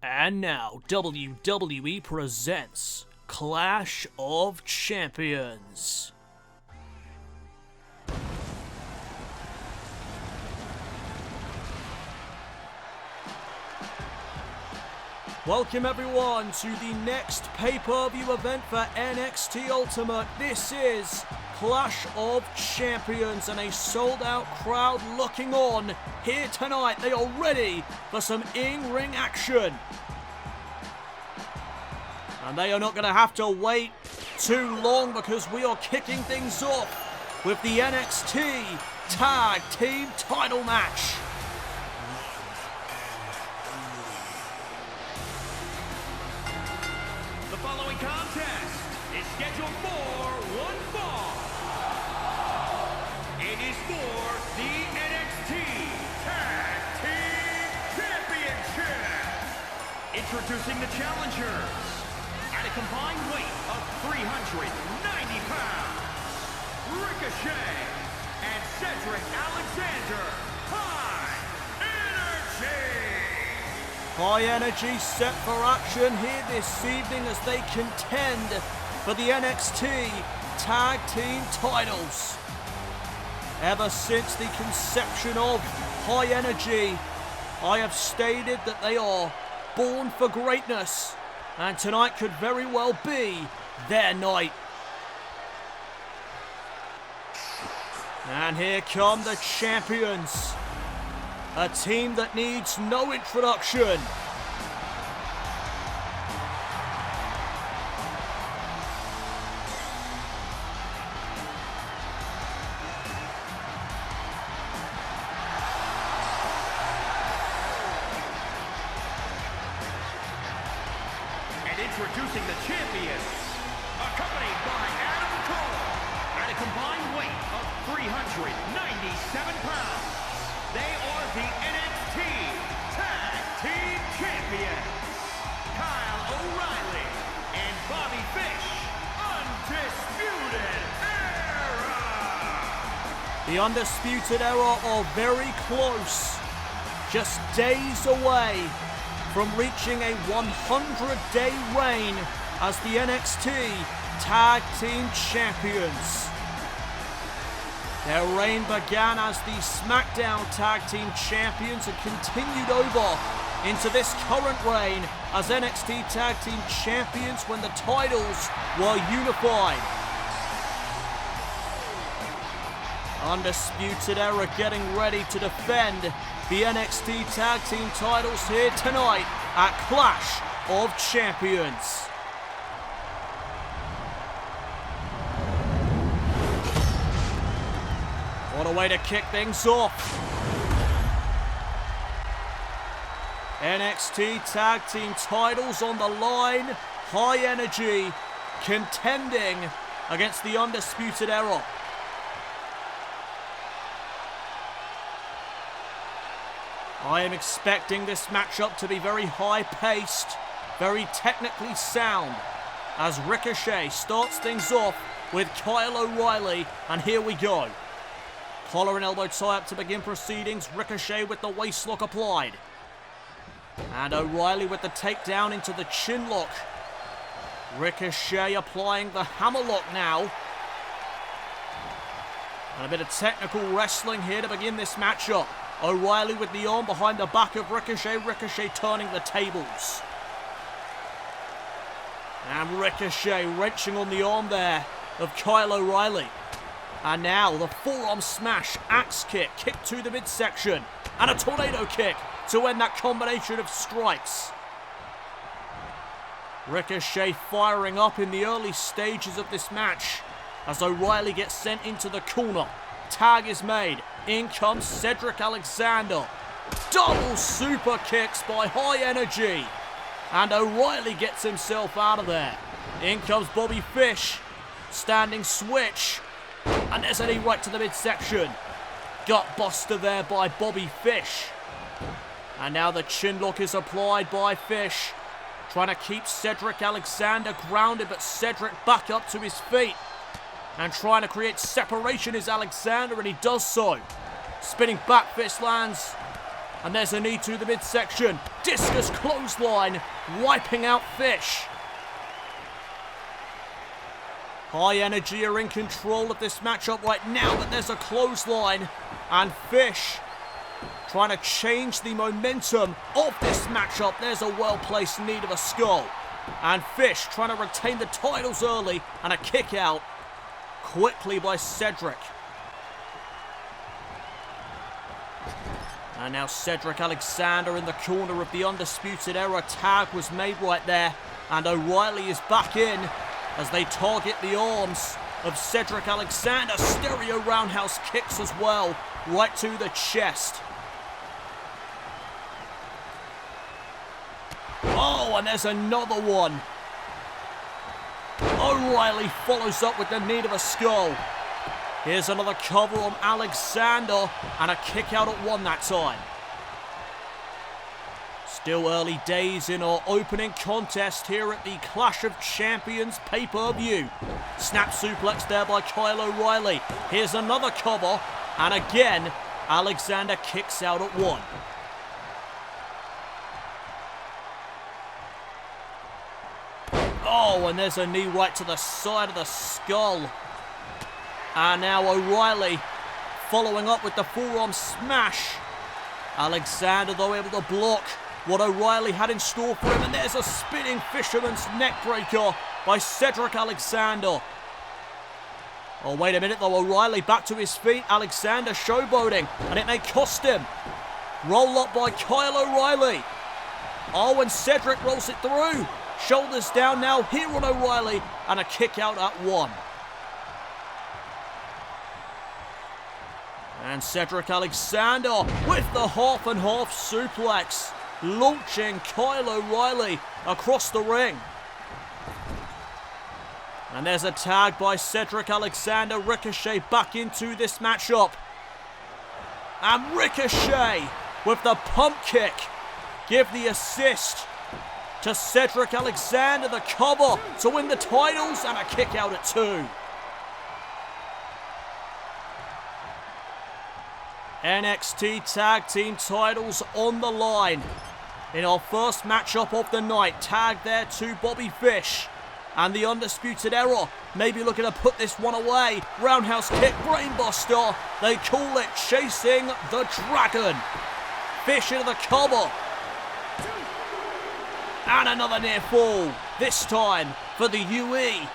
And now, WWE presents Clash of Champions. Welcome everyone to the next pay-per-view event for NXT Ultimate. This is Clash of Champions and a sold-out crowd looking on here tonight. They are ready for some in-ring action. And they are not going to have to wait too long because we are kicking things off with the NXT Tag Team title match. The following contest is scheduled for one fall. It is for the NXT Tag Team Championship. Introducing the challengers at a combined weight of 390 pounds, Ricochet and Cedric Alexander. High energy set for action here this evening as they contend for the NXT Tag Team titles. Ever since the conception of High Energy, I have stated that they are born for greatness, and tonight could very well be their night. And here come the champions. A team that needs no introduction. And introducing the champions, accompanied by Adam Cole, at a combined weight of 397 pounds. They are the NXT Tag Team Champions, Kyle O'Reilly and Bobby Fish, Undisputed Era. The Undisputed Era are very close, just days away from reaching a 100-day reign as the NXT Tag Team Champions. Their reign began as the SmackDown Tag Team Champions and continued over into this current reign as NXT Tag Team Champions when the titles were unified. Undisputed Era getting ready to defend the NXT Tag Team titles here tonight at Clash of Champions. What a way to kick things off. NXT Tag Team titles on the line. High Energy contending against the Undisputed Era. I am expecting this matchup to be very high-paced, very technically sound, as Ricochet starts things off with Kyle O'Reilly, and here we go. Collar and elbow tie-up to begin proceedings. Ricochet with the waistlock applied. And O'Reilly with the takedown into the chin lock. Ricochet applying the hammerlock now. And a bit of technical wrestling here to begin this matchup. O'Reilly with the arm behind the back of Ricochet. Ricochet turning the tables. And Ricochet wrenching on the arm there of Kyle O'Reilly. And now the forearm smash, axe kick, kick to the midsection, and a tornado kick to end that combination of strikes. Ricochet firing up in the early stages of this match as O'Reilly gets sent into the corner. Tag is made. In comes Cedric Alexander. Double super kicks by High Energy. And O'Reilly gets himself out of there. In comes Bobby Fish. Standing switch. And there's a knee right to the midsection. Gut buster there by Bobby Fish. And now the chin lock is applied by Fish. Trying to keep Cedric Alexander grounded, but Cedric back up to his feet. And trying to create separation is Alexander, and he does so. Spinning back fist lands. And there's a knee to the midsection. Discus clothesline, wiping out Fish. High Energy are in control of this matchup right now, but there's a clothesline. And Fish trying to change the momentum of this matchup. There's a well-placed knee to the skull. And Fish trying to retain the titles early, and a kick out quickly by Cedric. And now Cedric Alexander in the corner of the Undisputed Era. Tag was made right there, and O'Reilly is back in as they target the arms of Cedric Alexander. Stereo roundhouse kicks as well, right to the chest. Oh, and there's another one. O'Reilly follows up with the knee to the skull. Here's another cover on Alexander, and a kick out at one that time. Still early days in our opening contest here at the Clash of Champions pay-per-view. Snap suplex there by Kyle O'Reilly. Here's another cover, and again, Alexander kicks out at one. Oh, and there's a knee right to the side of the skull. And now O'Reilly following up with the forearm smash. Alexander, though, able to block what O'Reilly had in store for him. And there's a spinning fisherman's neckbreaker by Cedric Alexander. Oh, wait a minute, though. O'Reilly back to his feet. Alexander showboating, and it may cost him. Roll up by Kyle O'Reilly. Oh, and Cedric rolls it through. Shoulders down now here on O'Reilly, and a kick out at one. And Cedric Alexander with the half and half suplex, launching Kyle O'Reilly across the ring. And there's a tag by Cedric Alexander. Ricochet back into this matchup. And Ricochet with the pump kick. Give the assist to Cedric Alexander, the cover to win the titles, and a kick out at two. NXT Tag Team titles on the line. In our first matchup of the night, tag there to Bobby Fish. And the Undisputed Era maybe looking to put this one away. Roundhouse kick, brainbuster. They call it chasing the dragon. Fish into the cover. And another near fall, this time for the UE.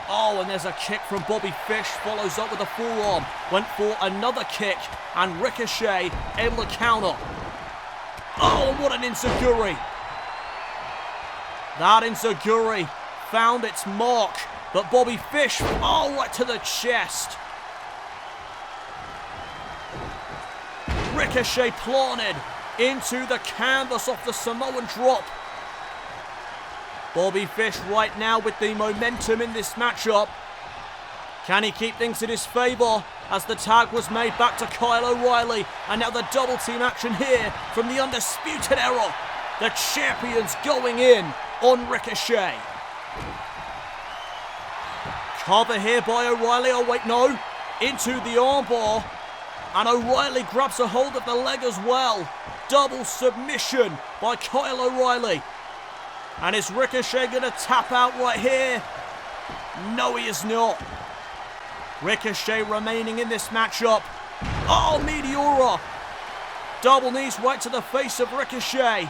Oh, and there's a kick from Bobby Fish, follows up with a forearm. Went for another kick, and Ricochet able to counter. Oh, and what an enziguri. That enziguri found its mark, but Bobby Fish, oh, right to the chest. Ricochet planted into the canvas off the Samoan drop. Bobby Fish right now with the momentum in this matchup. Can he keep things in his favour as the tag was made back to Kyle O'Reilly? And now the double team action here from the Undisputed Era. The champions going in on Ricochet. Cover here by O'Reilly. Oh wait, no. Into the armbar. And O'Reilly grabs a hold of the leg as well. Double submission by Kyle O'Reilly. And is Ricochet going to tap out right here? No, he is not. Ricochet remaining in this matchup. Oh, Meteora. Double knees right to the face of Ricochet.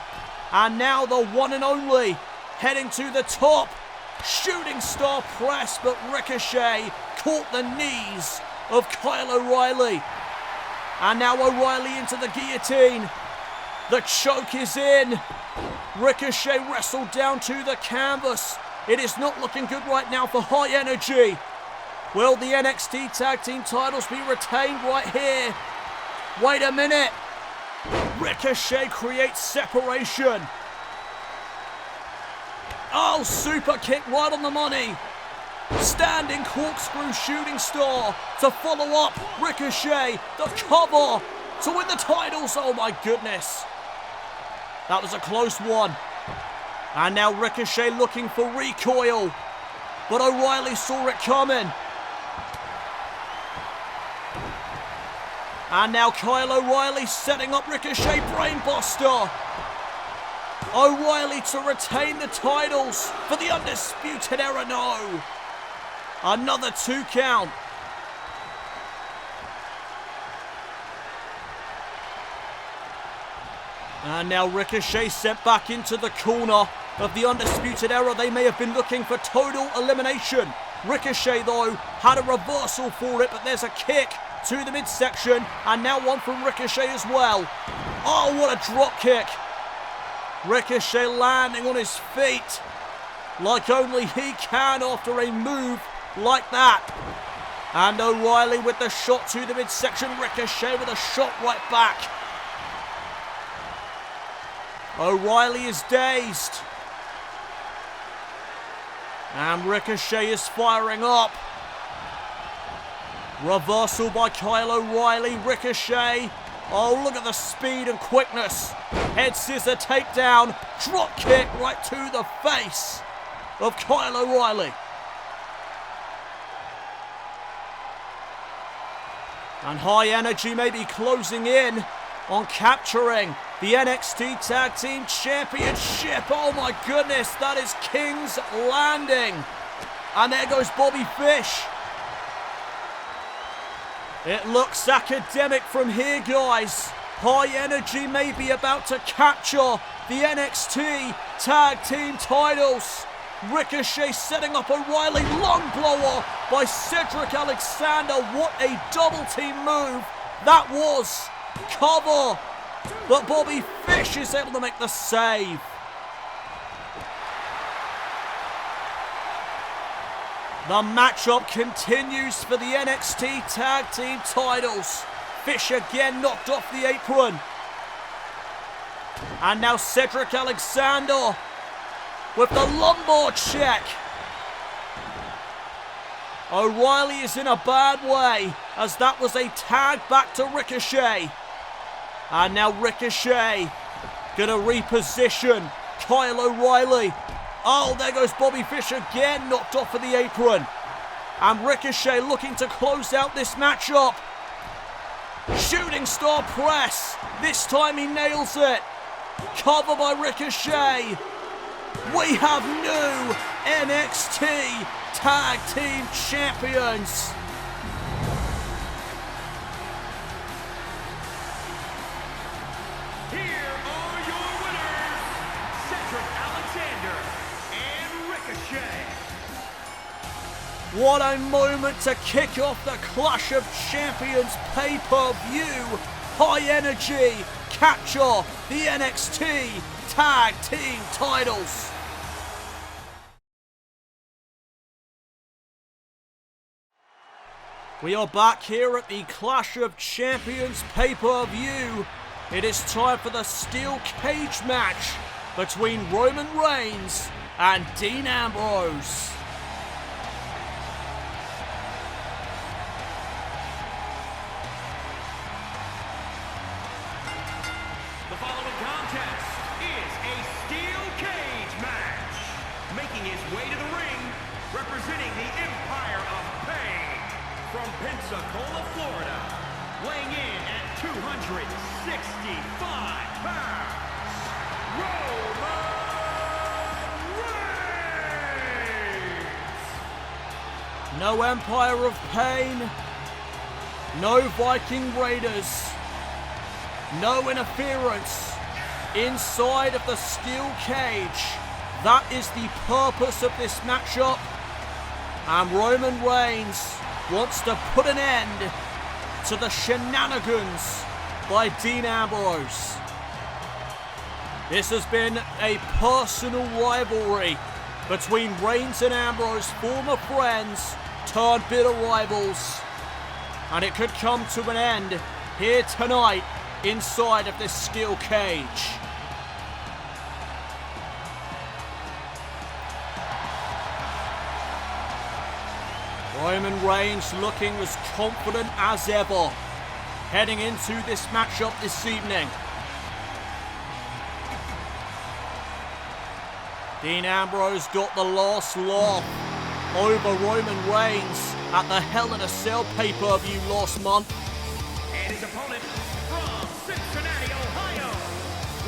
And now the one and only heading to the top. Shooting star press, but Ricochet caught the knees of Kyle O'Reilly. And now O'Reilly into the guillotine. The choke is in. Ricochet wrestled down to the canvas. It is not looking good right now for High Energy. Will the NXT Tag Team titles be retained right here? Wait a minute. Ricochet creates separation. Oh, super kick right on the money. Standing corkscrew shooting star to follow up. Ricochet, the cover to win the titles. Oh my goodness. That was a close one. And now Ricochet looking for recoil. But O'Reilly saw it coming. And now Kyle O'Reilly setting up Ricochet Brainbuster. O'Reilly to retain the titles for the Undisputed Era. No. Another 2 count. And now Ricochet sent back into the corner of the Undisputed Era. They may have been looking for total elimination. Ricochet, though, had a reversal for it, but there's a kick to the midsection, and now one from Ricochet as well. Oh, what a drop kick. Ricochet landing on his feet like only he can after a move like that. And O'Reilly with the shot to the midsection. Ricochet with a shot right back. O'Reilly is dazed. And Ricochet is firing up. Reversal by Kyle O'Reilly. Ricochet. Oh, look at the speed and quickness. Head scissor takedown. Drop kick right to the face of Kyle O'Reilly. And High Energy may be closing in on capturing the NXT Tag Team Championship. Oh my goodness, that is King's Landing. And there goes Bobby Fish. It looks academic from here, guys. High Energy may be about to capture the NXT Tag Team titles. Ricochet setting up O'Reilly. Lung blower by Cedric Alexander. What a double team move that was. Cover. But Bobby Fish is able to make the save. The matchup continues for the NXT Tag Team titles. Fish again knocked off the apron. And now Cedric Alexander with the lumbar check. O'Reilly is in a bad way as that was a tag back to Ricochet. And now Ricochet gonna reposition Kyle O'Reilly. Oh, there goes Bobby Fish again, knocked off of the apron. And Ricochet looking to close out this matchup. Shooting star press. This time he nails it. Cover by Ricochet. We have new NXT Tag Team Champions. Here are your winners, Cedric Alexander and Ricochet. What a moment to kick off the Clash of Champions pay-per-view. High Energy capture the NXT Tag Team titles. We are back here at the Clash of Champions pay-per-view. It is time for the steel cage match between Roman Reigns and Dean Ambrose. The following contest is a steel cage match. Making his way to the ring, representing the Empire of Pain, from Pensacola, Florida, weighing in at 265 pounds, Roman Reigns! No Empire of Pain, no Viking Raiders, no interference inside of the steel cage. That is the purpose of this matchup. And Roman Reigns wants to put an end to the shenanigans by Dean Ambrose. This has been a personal rivalry between Reigns and Ambrose, former friends turned bitter rivals. And it could come to an end here tonight inside of this steel cage. Roman Reigns looking as confident as ever, heading into this matchup this evening. Dean Ambrose got the last laugh over Roman Reigns at the Hell in a Cell pay-per-view last month. And his opponent from Cincinnati, Ohio,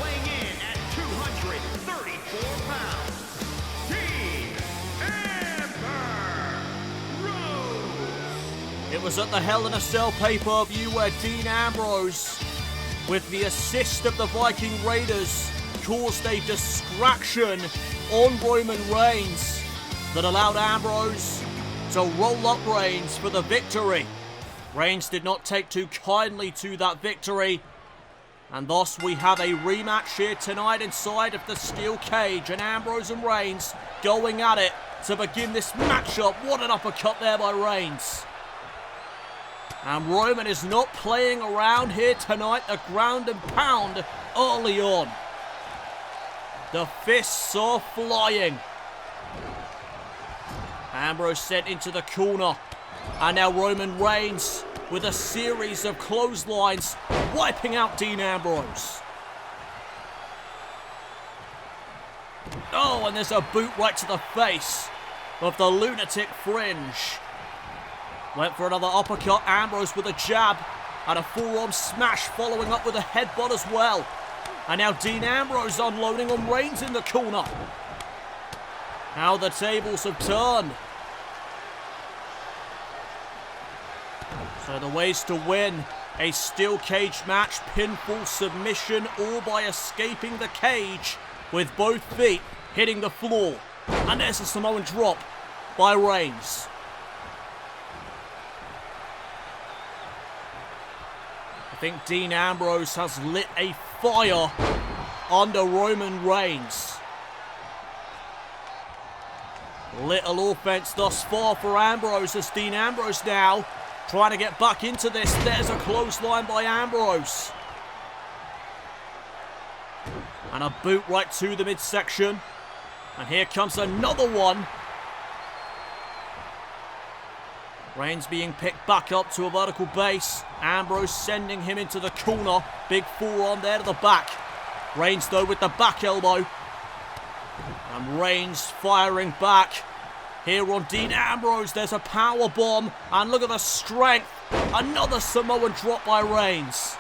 weighing in at 234 pounds, Team Amber Rose. It was at the Hell in a Cell pay-per-view where Dean Ambrose, with the assist of the Viking Raiders, caused a distraction on Roman Reigns that allowed Ambrose to roll up Reigns for the victory. Reigns did not take too kindly to that victory, and thus we have a rematch here tonight inside of the steel cage, and Ambrose and Reigns going at it to begin this matchup. What an uppercut there by Reigns. And Roman is not playing around here tonight. The ground and pound early on. The fists are flying. Ambrose sent into the corner. And now Roman Reigns with a series of clotheslines, wiping out Dean Ambrose. Oh, and there's a boot right to the face of the lunatic Fringe. Went for another uppercut. Ambrose with a jab and a forearm smash, following up with a headbutt as well. And now Dean Ambrose unloading on Reigns in the corner. How the tables have turned. So the ways to win a steel cage match: pinfall, submission, or by escaping the cage with both feet hitting the floor. And there's a Samoan drop by Reigns. I think Dean Ambrose has lit a fire under Roman Reigns. Little offense thus far for Ambrose, as Dean Ambrose now trying to get back into this. There's a clothesline by Ambrose. And a boot right to the midsection. And here comes another one. Reigns being picked back up to a vertical base. Ambrose sending him into the corner. Big forearm there to the back. Reigns though with the back elbow. And Reigns firing back. Here on Dean Ambrose, there's a power bomb. And look at the strength. Another Samoan drop by Reigns.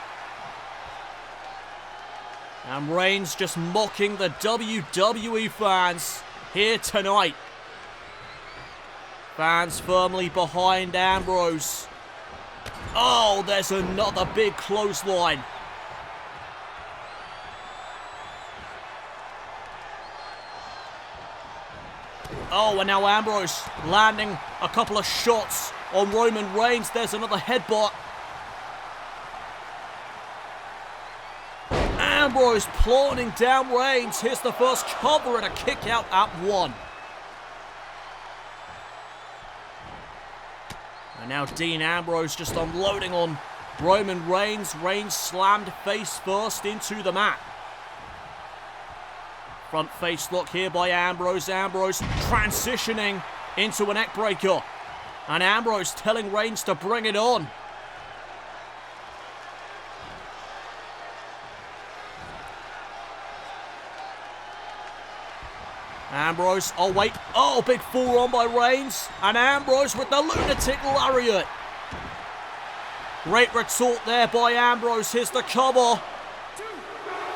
And Reigns just mocking the WWE fans here tonight. Fans firmly behind Ambrose. Oh, there's another big clothesline. Oh, and now Ambrose landing a couple of shots on Roman Reigns. There's another headbutt. Ambrose planting down Reigns. Here's the first cover and a kick out at 1. And now Dean Ambrose just unloading on Roman Reigns. Reigns slammed face first into the mat. Front face lock here by Ambrose. Ambrose transitioning into a neck breaker. And Ambrose telling Reigns to bring it on. Ambrose, oh wait, oh, big forearm by Reigns. And Ambrose with the lunatic lariat. Great retort there by Ambrose. Here's the cover.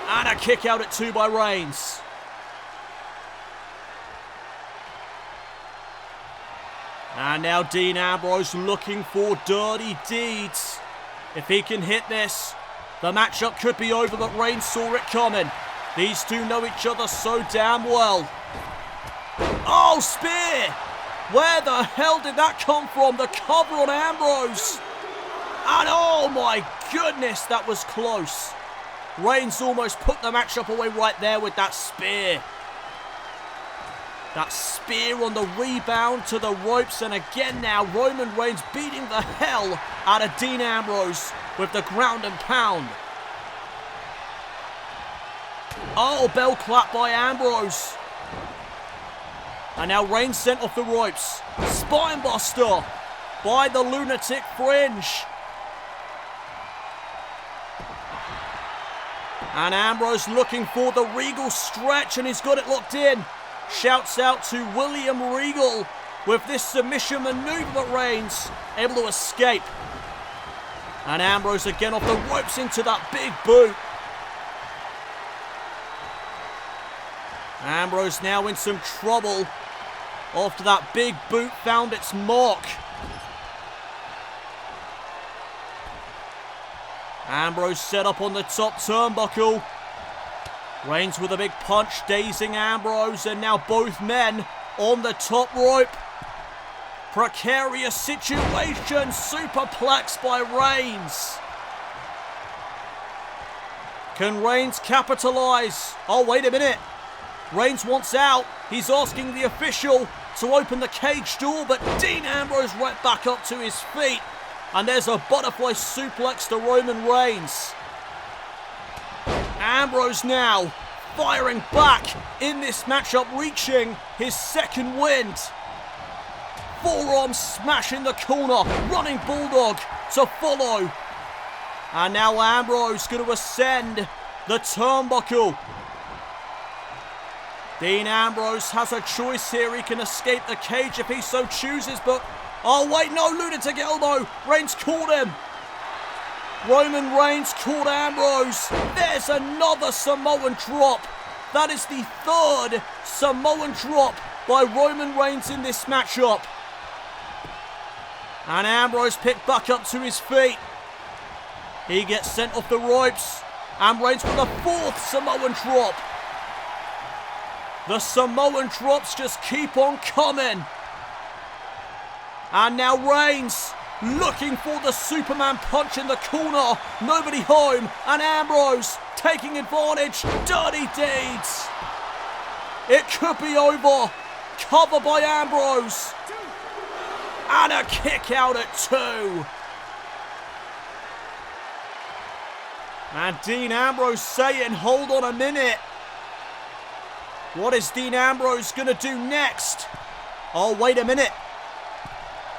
And a kick out at 2 by Reigns. And now Dean Ambrose looking for dirty deeds. If he can hit this, the matchup could be over, but Reigns saw it coming. These two know each other so damn well. Oh, spear! Where the hell did that come from? The cover on Ambrose. And oh my goodness, that was close. Reigns almost put the matchup away right there with that spear. That spear on the rebound to the ropes, and again now Roman Reigns beating the hell out of Dean Ambrose with the ground and pound. Oh, bell clap by Ambrose. And now Reigns sent off the ropes. Spinebuster by the lunatic Fringe. And Ambrose looking for the Regal stretch, and he's got it locked in. Shouts out to William Regal with this submission maneuver, but Reigns able to escape. And Ambrose again off the ropes into that big boot. Ambrose now in some trouble after that big boot found its mark. Ambrose set up on the top turnbuckle. Reigns with a big punch, dazing Ambrose, and now both men on the top rope. Precarious situation, superplex by Reigns. Can Reigns capitalize? Oh, wait a minute. Reigns wants out. He's asking the official to open the cage door, but Dean Ambrose right back up to his feet. And there's a butterfly suplex to Roman Reigns. Ambrose now firing back in this matchup, reaching his second wind. Forearm smash in the corner, running bulldog to follow. And now Ambrose going to ascend the turnbuckle. Dean Ambrose has a choice here. He can escape the cage if he so chooses, but oh wait, no, lunatic elbow. Reigns caught him. Roman Reigns caught Ambrose. There's another Samoan drop. That is the third Samoan drop by Roman Reigns in this matchup. And Ambrose picked back up to his feet. He gets sent off the ropes. And Reigns with a fourth Samoan drop. The Samoan drops just keep on coming. And now Reigns looking for the Superman punch in the corner. Nobody home. And Ambrose taking advantage. Dirty deeds. It could be over. Cover by Ambrose. And a kick out at 2. And Dean Ambrose saying, hold on a minute. What is Dean Ambrose going to do next? Oh, wait a minute.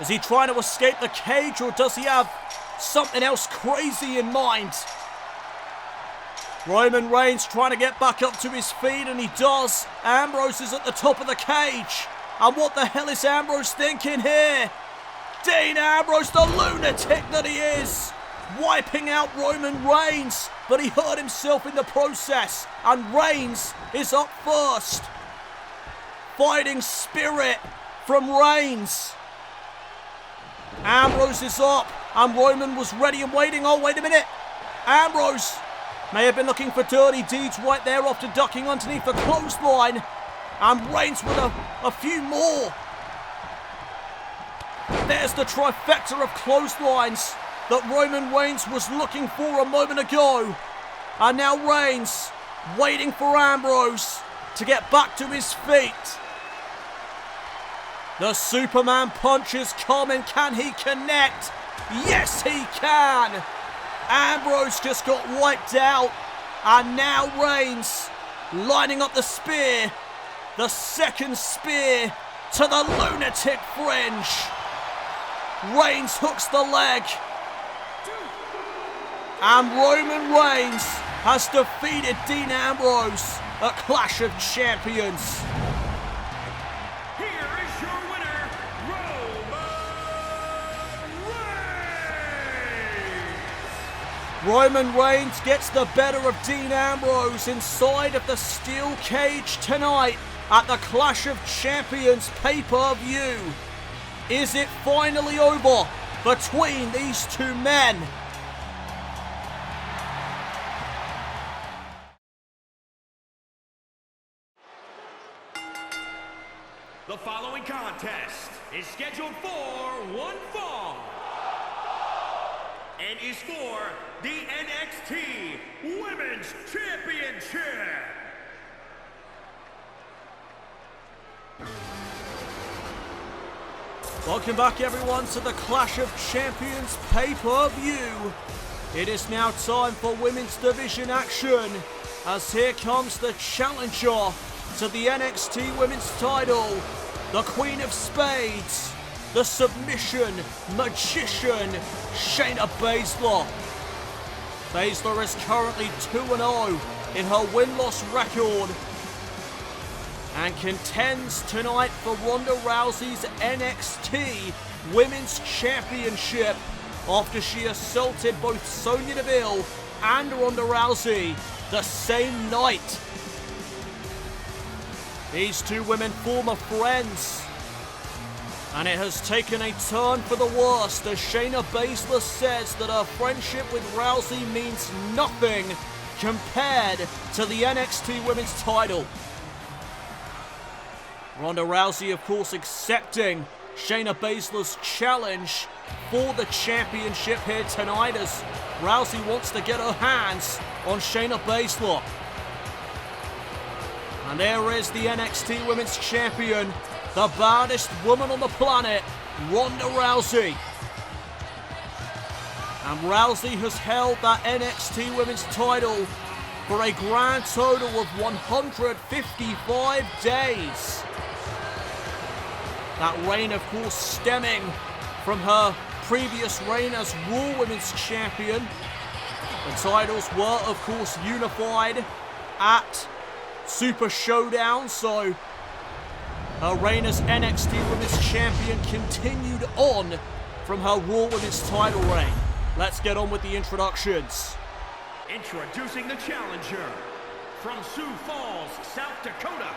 Is he trying to escape the cage, or does he have something else crazy in mind? Roman Reigns trying to get back up to his feet, and he does. Ambrose is at the top of the cage. And what the hell is Ambrose thinking here? Dean Ambrose, the lunatic that he is, wiping out Roman Reigns, but he hurt himself in the process, and Reigns is up first. Fighting spirit from Reigns. Ambrose is up, and Roman was ready and waiting. Oh, wait a minute. Ambrose may have been looking for dirty deeds right there after ducking underneath the clothesline. And Reigns with a few more. There's the trifecta of clotheslines that Roman Reigns was looking for a moment ago. And now Reigns waiting for Ambrose to get back to his feet. The Superman punch is coming. Can he connect? Yes, he can. Ambrose just got wiped out. And now Reigns lining up the spear. The second spear to the lunatic fringe. Reigns hooks the leg. And Roman Reigns has defeated Dean Ambrose at Clash of Champions. Here is your winner, Roman Reigns! Roman Reigns gets the better of Dean Ambrose inside of the steel cage tonight at the Clash of Champions pay-per-view. Is it finally over between these two men? The following contest is scheduled for one fall and is for the NXT Women's Championship. Welcome back everyone to the Clash of Champions pay-per-view. It is now time for women's division action, as here comes the challenger to the NXT Women's title, the Queen of Spades, the submission magician, Shayna Baszler. Baszler is currently 2-0 in her win-loss record and contends tonight for Ronda Rousey's NXT Women's Championship after she assaulted both Sonya Deville and Ronda Rousey the same night. These two women former friends, and it has taken a turn for the worst as Shayna Baszler says that her friendship with Rousey means nothing compared to the NXT Women's title. Ronda Rousey, of course, accepting Shayna Baszler's challenge for the championship here tonight as Rousey wants to get her hands on Shayna Baszler. And there is the NXT Women's Champion, the baddest woman on the planet, Ronda Rousey. And Rousey has held that NXT Women's title for a grand total of 155 days. That reign, of course, stemming from her previous reign as Raw Women's Champion. The titles were, of course, unified at Super Showdown, so her reign as NXT Women's Champion continued on from her Raw Women's title reign. Let's get on with the introductions. Introducing the challenger from Sioux Falls, South Dakota,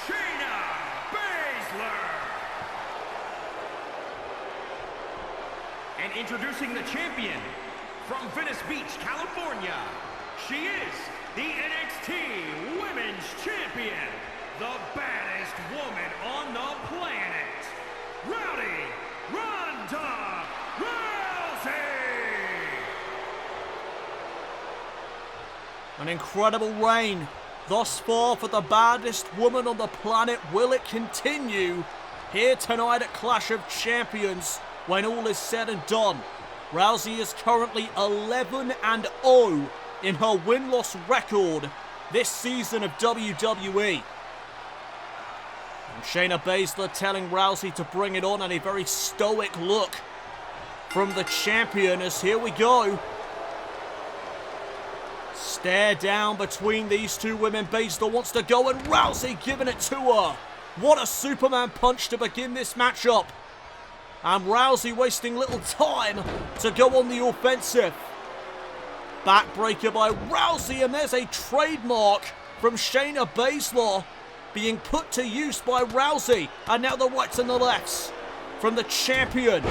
Shayna Baszler. And introducing the champion from Venice Beach, California, she is the NXT Women's Champion, the baddest woman on the planet, Rowdy Ronda Rousey. An incredible reign thus far for the baddest woman on the planet. Will it continue here tonight at Clash of Champions when all is said and done? Rousey is currently 11-0 in her win-loss record this season of WWE. And Shayna Baszler telling Rousey to bring it on, and a very stoic look from the champion as here we go. Stare down between these two women. Baszler wants to go and Rousey giving it to her. What a Superman punch to begin this matchup. And Rousey wasting little time to go on the offensive. Backbreaker by Rousey, and there's a trademark from Shayna Baszler being put to use by Rousey. And now the rights and the lefts from the champion.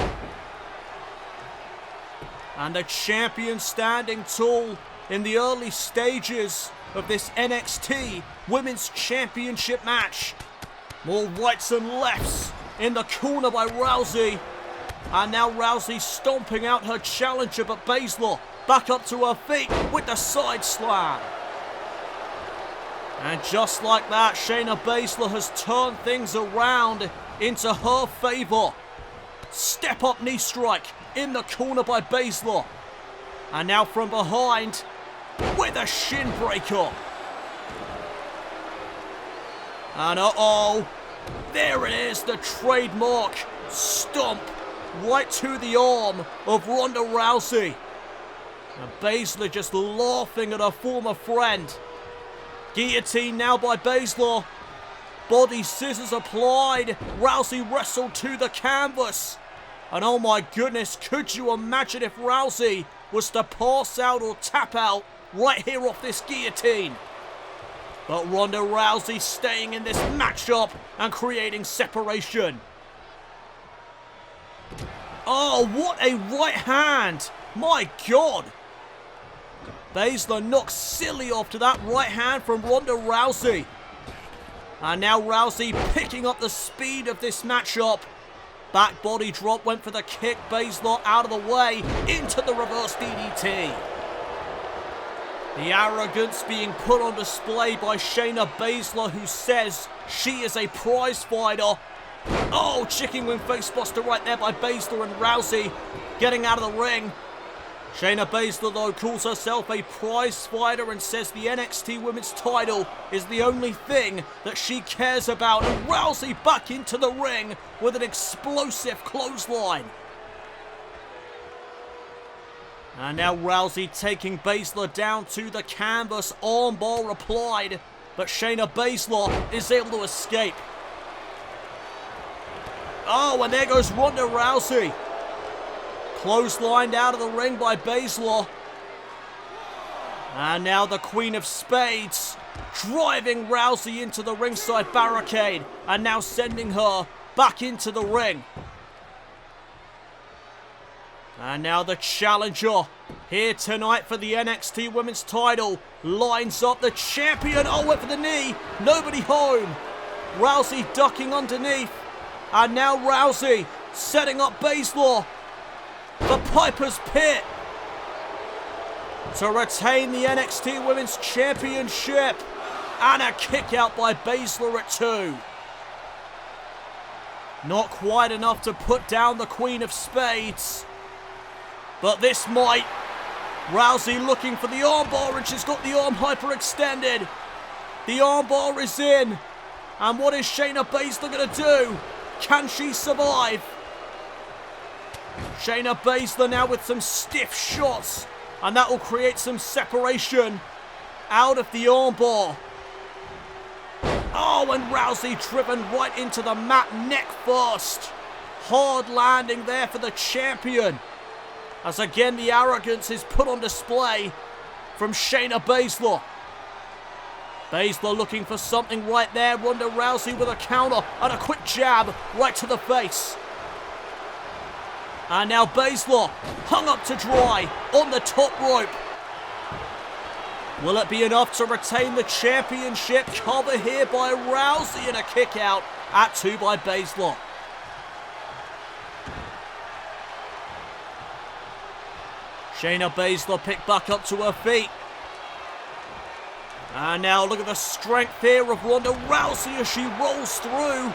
And the champion standing tall in the early stages of this NXT Women's Championship match. More rights and lefts in the corner by Rousey. And now Rousey stomping out her challenger, but Baszler back up to her feet with the side slam. And just like that, Shayna Baszler has turned things around into her favor. Step up knee strike in the corner by Baszler. And now from behind with a shin breaker. And there it is, the trademark stomp right to the arm of Ronda Rousey. And Baszler just laughing at her former friend. Guillotine now by Baszler. Body scissors applied. Rousey wrestled to the canvas. And oh my goodness, could you imagine if Rousey was to pass out or tap out right here off this guillotine? But Ronda Rousey staying in this matchup and creating separation. Oh, what a right hand! My God! Baszler knocks silly off to that right hand from Ronda Rousey. And now Rousey picking up the speed of this matchup. Back body drop, went for the kick. Baszler out of the way into the reverse DDT. The arrogance being put on display by Shayna Baszler, who says she is a prize fighter. Oh, chicken wing facebuster right there by Baszler, and Rousey getting out of the ring. Shayna Baszler, though, calls herself a prize fighter and says the NXT Women's title is the only thing that she cares about. And Rousey back into the ring with an explosive clothesline. And now Rousey taking Baszler down to the canvas, armbar applied, but Shayna Baszler is able to escape. Oh, and there goes Ronda Rousey. Clotheslined out of the ring by Baszler. And now the Queen of Spades driving Rousey into the ringside barricade and now sending her back into the ring. And now the challenger here tonight for the NXT Women's title lines up. The champion, oh, went for the knee, nobody home. Rousey ducking underneath. And now Rousey setting up Baszler. The Piper's Pit to retain the NXT Women's Championship. And a kick out by Baszler at 2. Not quite enough to put down the Queen of Spades. But this might. Rousey looking for the armbar, and she's got the arm hyperextended. The armbar is in. And what is Shayna Baszler going to do? Can she survive? Shayna Baszler now with some stiff shots. And that will create some separation out of the armbar. Oh, and Rousey driven right into the mat neck first. Hard landing there for the champion. As again the arrogance is put on display from Shayna Baszler. Baszler looking for something right there. Ronda Rousey with a counter and a quick jab right to the face. And now Baszler hung up to dry on the top rope. Will it be enough to retain the championship? Cover here by Rousey and a kick out at 2 by Baszler. Shayna Baszler picked back up to her feet. And now look at the strength here of Ronda Rousey as she rolls through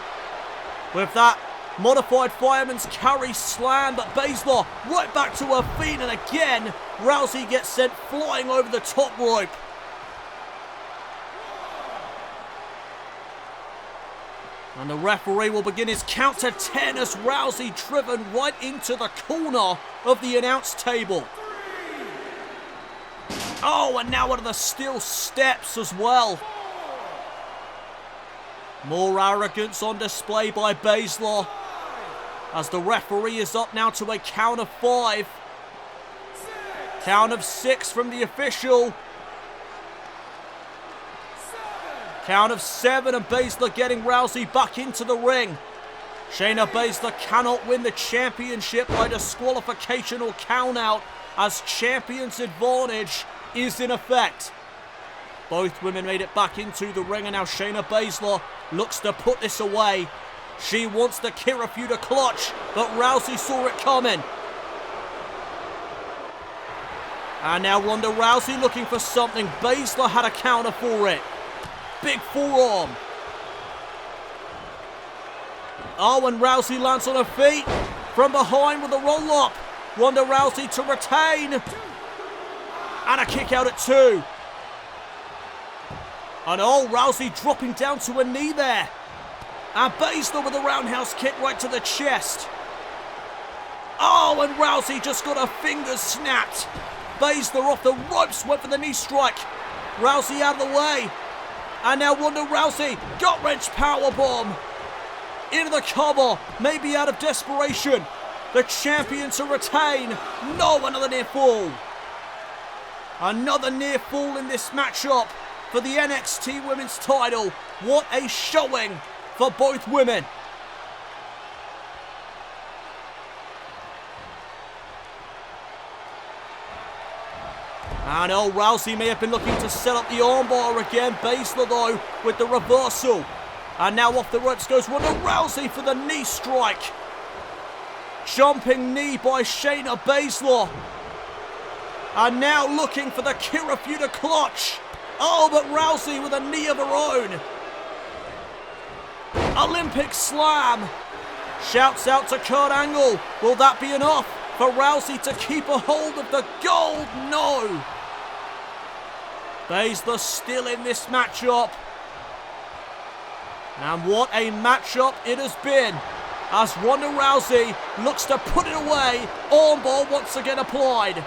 with that modified fireman's carry slam. But Baszler right back to her feet, and again Rousey gets sent flying over the top rope. And the referee will begin his count to 10 as Rousey driven right into the corner of the announce table. Oh, and now onto the steel steps as well. More arrogance on display by Baszler as the referee is up now to a count of 5. Count of 6 from the official. Count of 7, and Baszler getting Rousey back into the ring. Shayna Baszler cannot win the championship by disqualification or count out as champion's advantage is in effect. Both women made it back into the ring, and now Shayna Baszler looks to put this away. She wants the Kirifuda clutch, but Rousey saw it coming. And now Ronda Rousey looking for something. Baszler had a counter for it. Big forearm. Oh, and Rousey lands on her feet from behind with a roll-up. Ronda Rousey to retain. And a kick out at 2. And oh, Rousey dropping down to a knee there. And Baszler with a roundhouse kick right to the chest. Oh, and Rousey just got her fingers snapped. Baszler off the ropes, went for the knee strike. Rousey out of the way. And now Ronda Rousey, gut-wrench powerbomb. Into the cover, maybe out of desperation. The champion to retain. No, another near fall. Another near fall in this matchup for the NXT Women's title. What a showing for both women. And oh, Rousey may have been looking to set up the armbar again. Baszler though with the reversal. And now off the ropes goes Ronda Rousey for the knee strike. Jumping knee by Shayna Baszler. And now looking for the Kirifuda clutch. Oh, but Rousey with a knee of her own. Olympic slam. Shouts out to Kurt Angle. Will that be enough for Rousey to keep a hold of the gold? No. Baszler still in this matchup. And what a matchup it has been as Ronda Rousey looks to put it away. Armbar once again applied.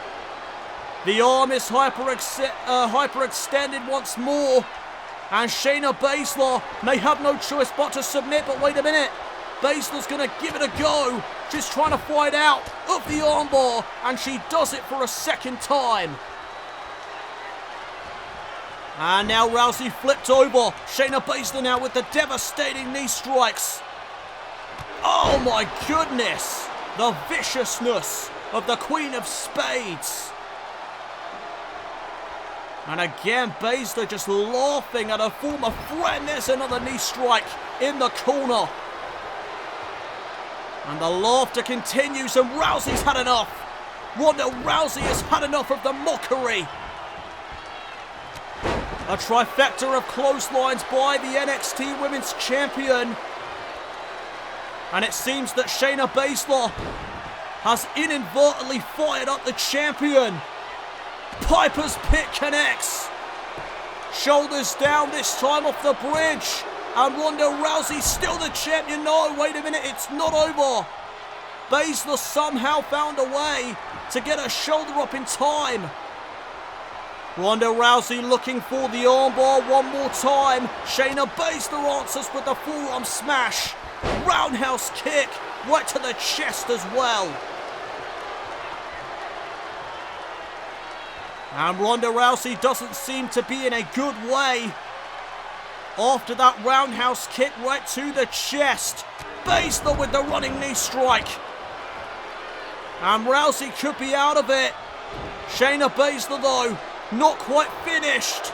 The arm is hyperextended once more. And Shayna Baszler may have no choice but to submit. But wait a minute. Baszler's going to give it a go. She's trying to fight out of the armbar, and she does it for a second time. And now Rousey flipped over. Shayna Baszler now with the devastating knee strikes. Oh my goodness. The viciousness of the Queen of Spades. And again, Baszler just laughing at her former friend. There's another knee strike in the corner. And the laughter continues, and Rousey's had enough. Ronda Rousey has had enough of the mockery. A trifecta of clotheslines by the NXT Women's Champion. And it seems that Shayna Baszler has inadvertently fired up the champion. Piper's Pit connects. Shoulders down, this time off the bridge. And Ronda Rousey still the champion. No, wait a minute, it's not over. Baszler somehow found a way to get her shoulder up in time. Ronda Rousey looking for the armbar one more time. Shayna Baszler answers with the forearm smash. Roundhouse kick right to the chest as well. And Ronda Rousey doesn't seem to be in a good way. After that roundhouse kick right to the chest. Baszler with the running knee strike. And Rousey could be out of it. Shayna Baszler though, not quite finished.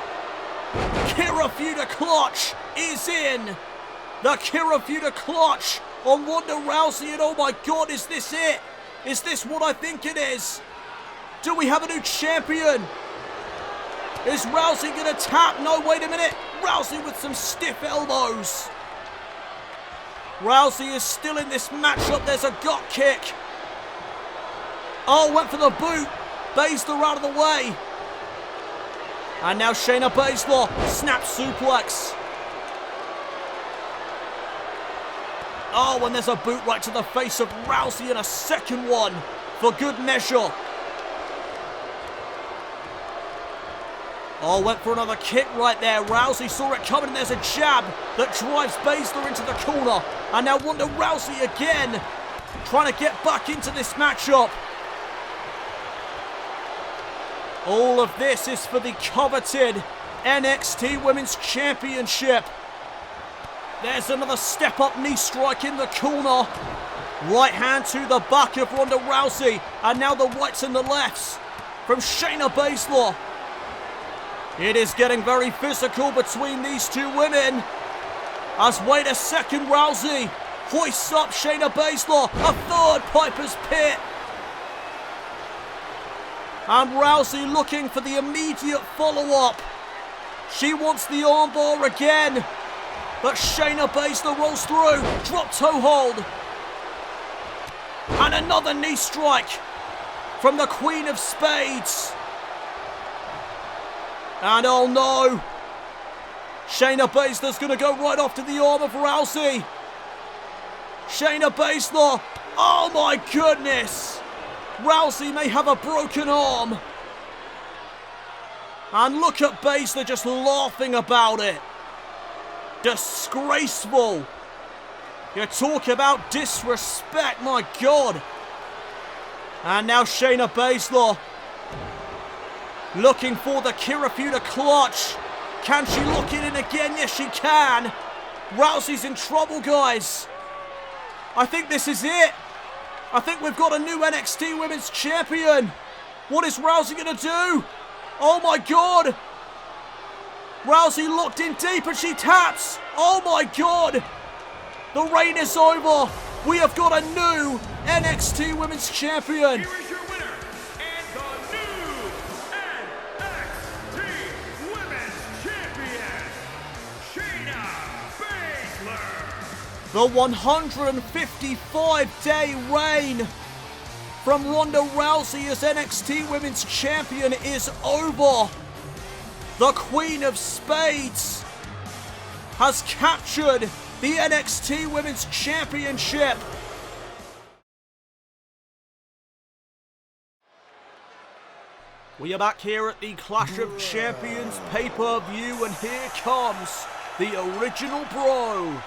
Kirifuda clutch is in. The Kirifuda clutch on Ronda Rousey, and oh my god, is this it? Is this what I think it is? Do we have a new champion? Is Rousey gonna tap? No, wait a minute. Rousey with some stiff elbows. Rousey is still in this matchup. There's a gut kick. Oh, went for the boot. Baszler out of the way. And now Shayna Baszler, snap suplex. Oh, and there's a boot right to the face of Rousey, and a second one for good measure. Oh, went for another kick right there. Rousey saw it coming, and there's a jab that drives Baszler into the corner. And now Ronda Rousey again, trying to get back into this matchup. All of this is for the coveted NXT Women's Championship. There's another step-up knee strike in the corner. Right hand to the back of Ronda Rousey. And now the rights and the lefts from Shayna Baszler. It is getting very physical between these two women. As wait a second, Rousey hoists up Shayna Baszler. A third Piper's Pit. And Rousey looking for the immediate follow-up. She wants the armbar again. But Shayna Baszler rolls through. Drop toe hold. And another knee strike from the Queen of Spades. And oh no. Shayna Baszler's going to go right off to the arm of Rousey. Shayna Baszler. Oh my goodness. Rousey may have a broken arm. And look at Baszler just laughing about it. Disgraceful. You talk about disrespect, my God. And now Shayna Baszler looking for the Kirifuda clutch. Can she lock it in again? Yes, she can. Rousey's in trouble, guys. I think this is it. I think we've got a new NXT Women's Champion. What is Rousey going to do? Oh my God. Rousey locked in deep and she taps. Oh my God. The reign is over. We have got a new NXT Women's Champion. Here is your winner, and the new NXT Women's Champion, Shayna Baszler. The 155-day reign from Ronda Rousey as NXT Women's Champion is over. The Queen of Spades has captured the NXT Women's Championship. We are back here at the Clash of Champions pay-per-view, and here comes the original bro.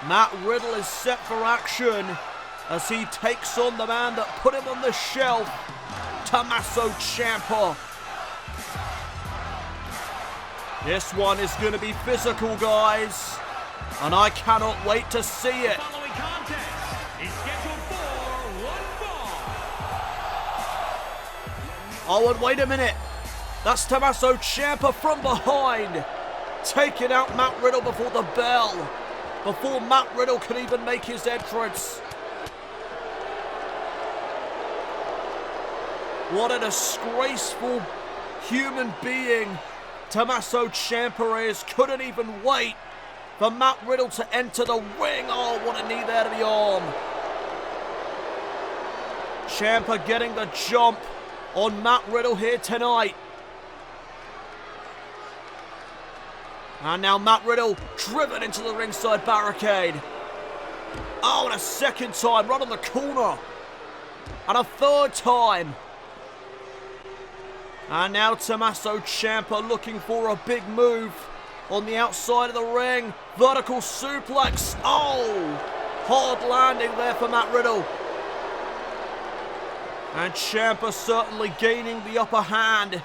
Matt Riddle is set for action. as he takes on the man that put him on the shelf, Tommaso Ciampa. This one is going to be physical, guys, and I cannot wait to see it. The following contest is scheduled for one fall. Oh, and wait a minute. That's Tommaso Ciampa from behind, taking out Matt Riddle before the bell, before Matt Riddle could even make his entrance. What a disgraceful human being Tommaso Ciampa is. Couldn't even wait for Matt Riddle to enter the ring. Oh, what a knee there to the arm. Ciampa getting the jump on Matt Riddle here tonight. And now Matt Riddle driven into the ringside barricade. Oh, and a second time right on the corner. And a third time. And now Tommaso Ciampa looking for a big move on the outside of the ring. Vertical suplex. Oh, hard landing there for Matt Riddle. And Ciampa certainly gaining the upper hand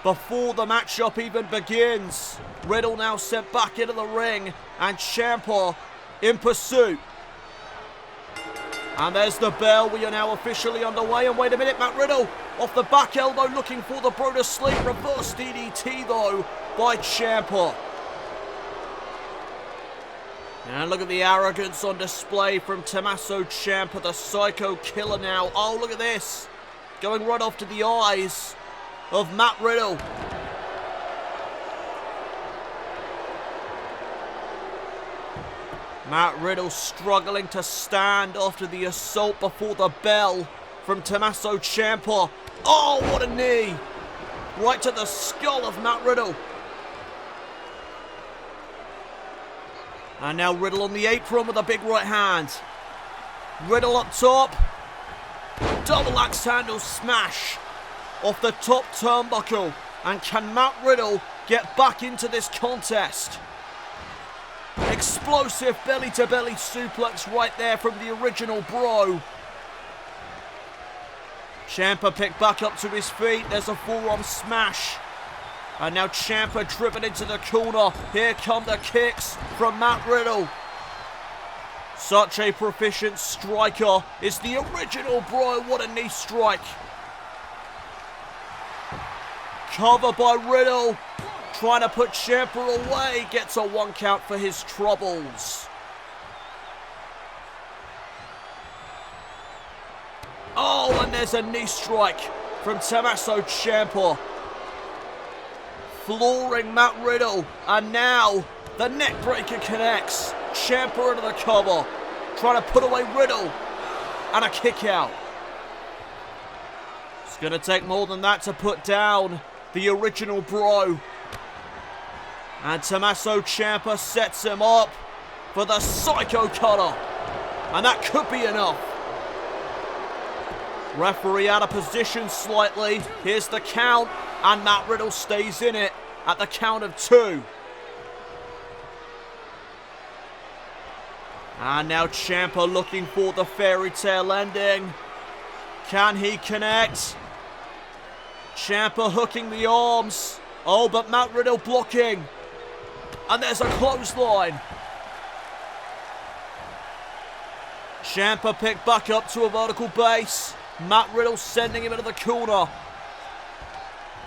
before the matchup even begins. Riddle now sent back into the ring, and Ciampa in pursuit. And there's the bell. We are now officially underway. And wait a minute, Matt Riddle off the back elbow looking for the bro to sleep. Reverse DDT though by Ciampa. And look at the arrogance on display from Tommaso Ciampa, the psycho killer now. Oh, look at this. Going right off to the eyes of Matt Riddle. Matt Riddle struggling to stand after the assault before the bell from Tommaso Ciampa. Oh, what a knee. Right to the skull of Matt Riddle. And now Riddle on the apron with a big right hand. Riddle up top. Double axe handle smash off the top turnbuckle. And can Matt Riddle get back into this contest? Explosive belly-to-belly suplex right there from the original bro. Ciampa picked back up to his feet. There's a forearm smash. And now Ciampa driven into the corner. Here come the kicks from Matt Riddle. Such a proficient striker is the original bro. What a knee strike. Cover by Riddle. Trying to put Ciampa away. Gets a 1 count for his troubles. Oh, and there's a knee strike from Tommaso Ciampa. Flooring Matt Riddle. And now the neck breaker connects. Ciampa into the cover. Trying to put away Riddle. And a kick out. It's going to take more than that to put down the original bro. And Tommaso Ciampa sets him up for the Psycho Cutter. And that could be enough. Referee out of position slightly. Here's the count. And Matt Riddle stays in it at the count of 2. And now Ciampa looking for the fairy tale ending. Can he connect? Ciampa hooking the arms. Oh, but Matt Riddle blocking. And there's a clothesline. Ciampa picked back up to a vertical base. Matt Riddle sending him into the corner.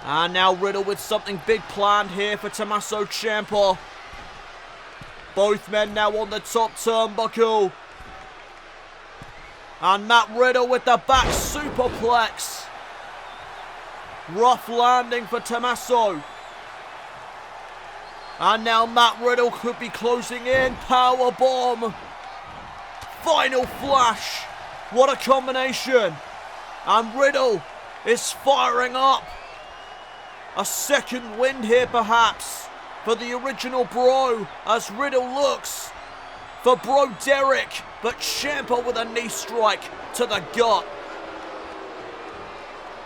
And now Riddle with something big planned here for Tommaso Ciampa. Both men now on the top turnbuckle. And Matt Riddle with the back superplex. Rough landing for Tommaso. And now Matt Riddle could be closing in. Power bomb. Final flash. What a combination. And Riddle is firing up. A second wind here perhaps for the original bro as Riddle looks for bro Derek. But Ciampa with a knee strike to the gut.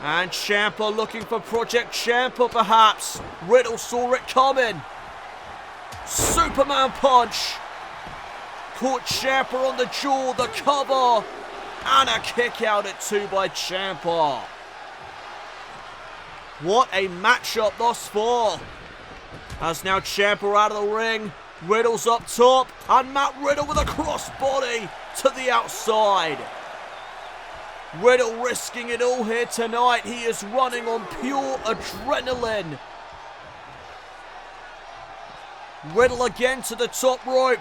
And Ciampa looking for Project Ciampa perhaps. Riddle saw it coming. Superman punch. Caught Ciampa on the jaw. The cover. And a kick out at 2 by Ciampa. What a matchup thus far. As now Ciampa out of the ring. Riddle's up top. And Matt Riddle with a crossbody to the outside. Riddle risking it all here tonight. He is running on pure adrenaline. Riddle again to the top rope.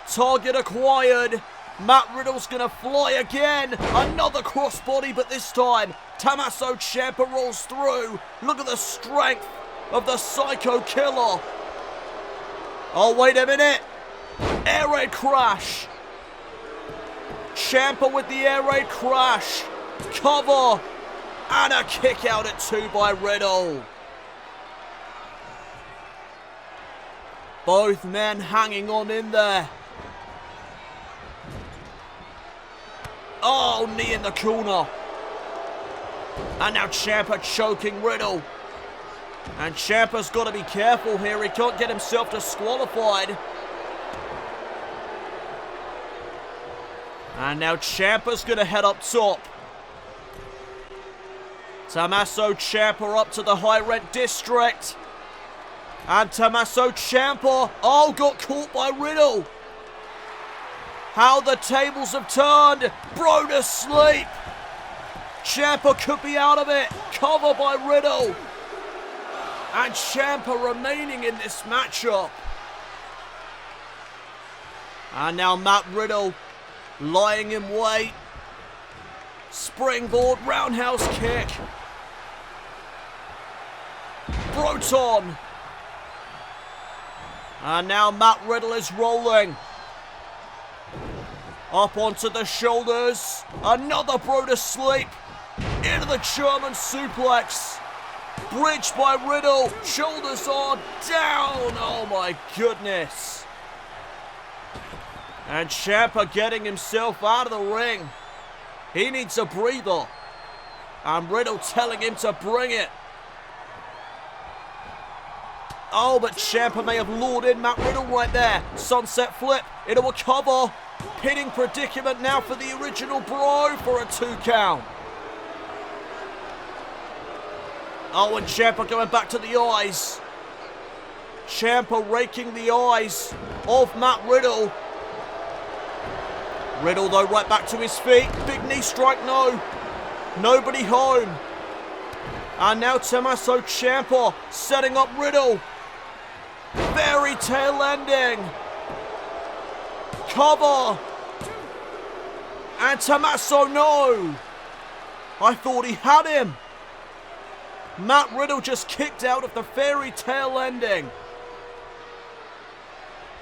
Target acquired. Matt Riddle's going to fly again. Another crossbody, but this time Tommaso Ciampa rolls through. Look at the strength of the Psycho Killer. Oh, wait a minute. Air raid crash. Ciampa with the air raid crash. Cover. And a kick out at 2 by Riddle. Both men hanging on in there. Oh, knee in the corner. And now Ciampa choking Riddle. And Ciampa's got to be careful here. He can't get himself disqualified. And now Ciampa's going to head up top. Tommaso Ciampa up to the high rent district. And Tommaso Ciampa, oh, got caught by Riddle. How the tables have turned. Bro to sleep. Ciampa could be out of it. Cover by Riddle. And Ciampa remaining in this matchup. And now Matt Riddle lying in wait. Springboard roundhouse kick. Broton. And now Matt Riddle is rolling. Up onto the shoulders. Another bro to sleep. Into the German suplex. Bridge by Riddle. Shoulders are down. Oh my goodness. And Ciampa getting himself out of the ring. He needs a breather. And Riddle telling him to bring it. Oh, but Ciampa may have lured in Matt Riddle right there. Sunset flip into a cover. Pinning predicament now for the original bro for a 2 count. Oh, and Ciampa going back to the eyes. Ciampa raking the eyes of Matt Riddle. Riddle, though, right back to his feet. Big knee strike, no. Nobody home. And now Tommaso Ciampa setting up Riddle. Fairy tale ending. Cover. And Tommaso, no. I thought he had him. Matt Riddle just kicked out of the fairy tale ending.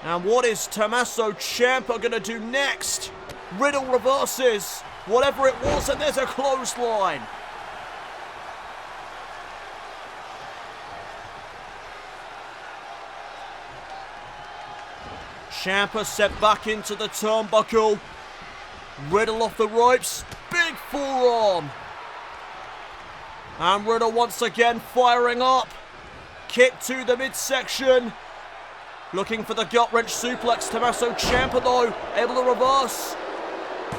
And what is Tommaso Ciampa going to do next? Riddle reverses whatever it was, and there's a clothesline. Ciampa set back into the turnbuckle. Riddle off the ropes. Big forearm. And Riddle once again firing up. Kick to the midsection. Looking for the gut-wrench suplex. Tommaso Ciampa, though, able to reverse.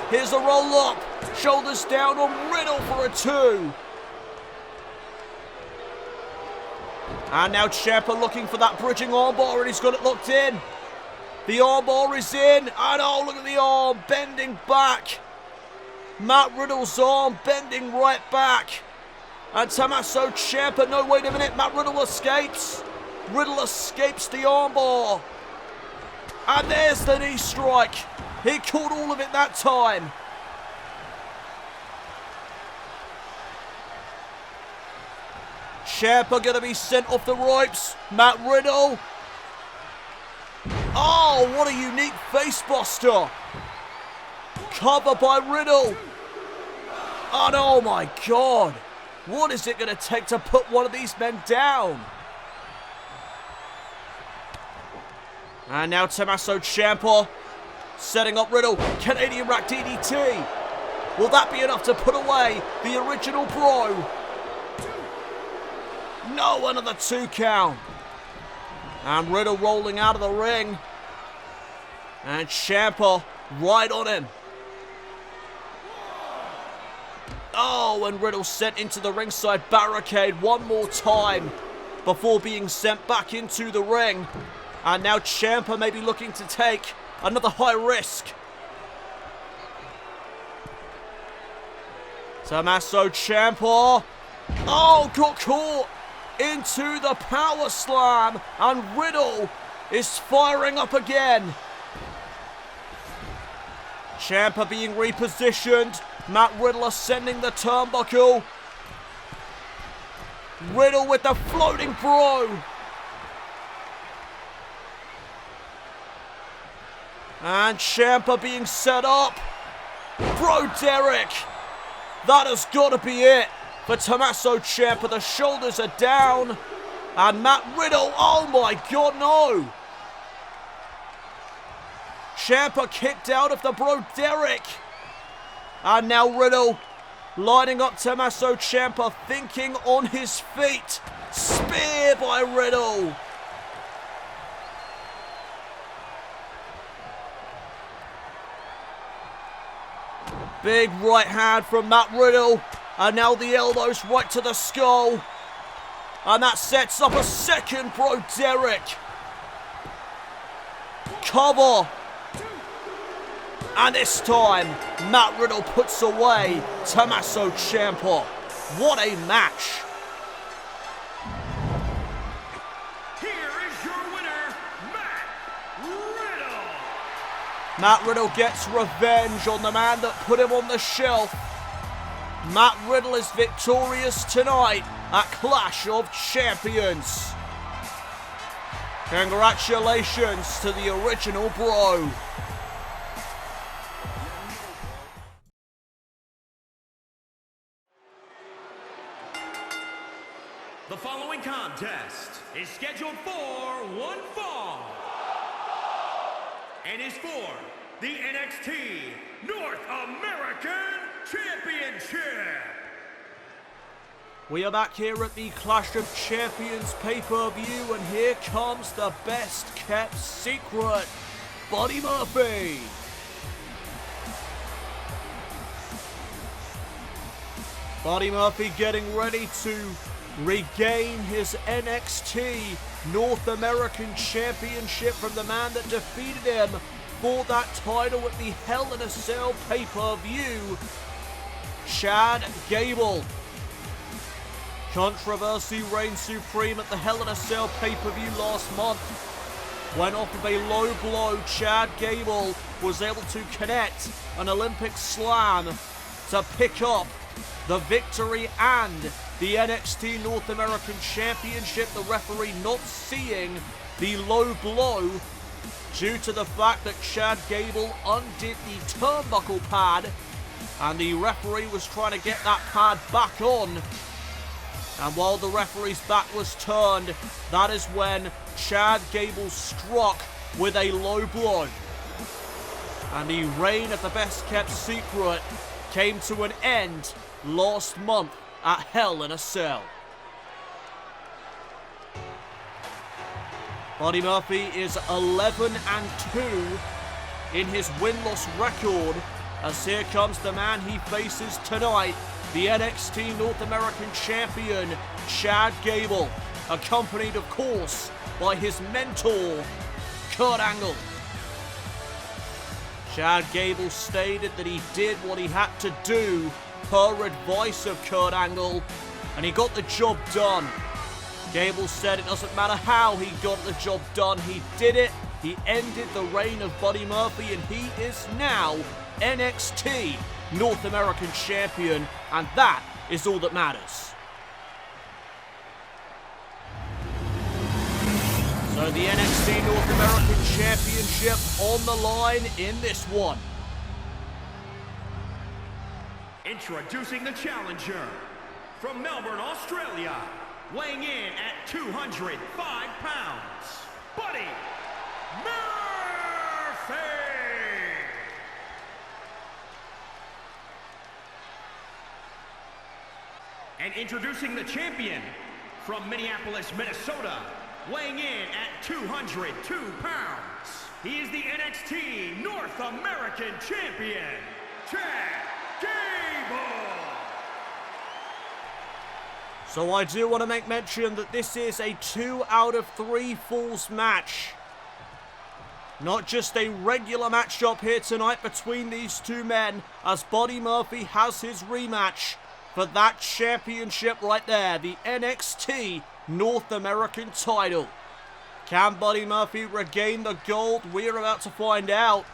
Here's a roll-up. Shoulders down on Riddle for a 2. And now Ciampa looking for that bridging armbar, and he's got it locked in. The armbar is in. And oh, look at the arm bending back. Matt Riddle's arm bending right back. And Tommaso Ciampa, no, wait a minute. Matt Riddle escapes. Riddle escapes the armbar. And there's the knee strike. He caught all of it that time. Ciampa going to be sent off the ropes. Matt Riddle. Oh, what a unique face buster. Cover by Riddle. And oh my God. What is it going to take to put one of these men down? And now Tommaso Ciampa setting up Riddle. Canadian Rack DDT. Will that be enough to put away the original bro? No, another 2 count. And Riddle rolling out of the ring. And Ciampa right on him. Oh, and Riddle sent into the ringside barricade one more time before being sent back into the ring. And now Ciampa may be looking to take another high risk. Tommaso Ciampa. Oh, got caught into the power slam. And Riddle is firing up again. Ciampa being repositioned. Matt Riddle ascending the turnbuckle. Riddle with the floating bro. And Ciampa being set up. Bro Derek. That has got to be it for Tommaso Ciampa. The shoulders are down. And Matt Riddle, oh my God, no. Ciampa kicked out of the Bro Derek. And now Riddle lining up Tommaso Ciampa, thinking on his feet. Spear by Riddle. Big right hand from Matt Riddle. And now the elbows right to the skull. And that sets up a second Bro Derek. Cover. And this time, Matt Riddle puts away Tommaso Ciampa. What a match. Here is your winner, Matt Riddle. Matt Riddle gets revenge on the man that put him on the shelf. Matt Riddle is victorious tonight at Clash of Champions. Congratulations to the original Bro. The following contest is scheduled for one fall and is for the NXT North American Championship. We are back here at the Clash of Champions pay-per-view, and here comes the best kept secret, Buddy Murphy. Buddy Murphy getting ready to regain his NXT North American Championship from the man that defeated him for that title at the Hell in a Cell pay-per-view, Chad Gable. Controversy reigned supreme at the Hell in a Cell pay-per-view last month, when off of a low blow, Chad Gable was able to connect an Olympic slam to pick up the victory and the NXT North American Championship. The referee not seeing the low blow due to the fact that Chad Gable undid the turnbuckle pad, and the referee was trying to get that pad back on. And while the referee's back was turned, that is when Chad Gable struck with a low blow. And the reign of the best kept secret came to an end last month at Hell in a Cell. Buddy Murphy is 11-2 in his win-loss record, as here comes the man he faces tonight, the NXT North American Champion, Chad Gable, accompanied of course by his mentor, Kurt Angle. Chad Gable stated that he did what he had to do per advice of Kurt Angle, and he got the job done. Gable said it doesn't matter how he got the job done, he did it. He ended the reign of Buddy Murphy, and he is now NXT North American Champion, and that is all that matters. So the NXT North American Championship on the line in this one. Introducing the challenger from Melbourne, Australia, weighing in at 205 pounds, Buddy Murphy. And introducing the champion from Minneapolis, Minnesota, weighing in at 202 pounds, he is the NXT North American Champion, Chad Gable. So I do want to make mention that this is a 2 out of 3 falls match. Not just a regular matchup here tonight between these two men, as Buddy Murphy has his rematch for that championship right there, the NXT North American title. Can Buddy Murphy regain the gold? We're about to find out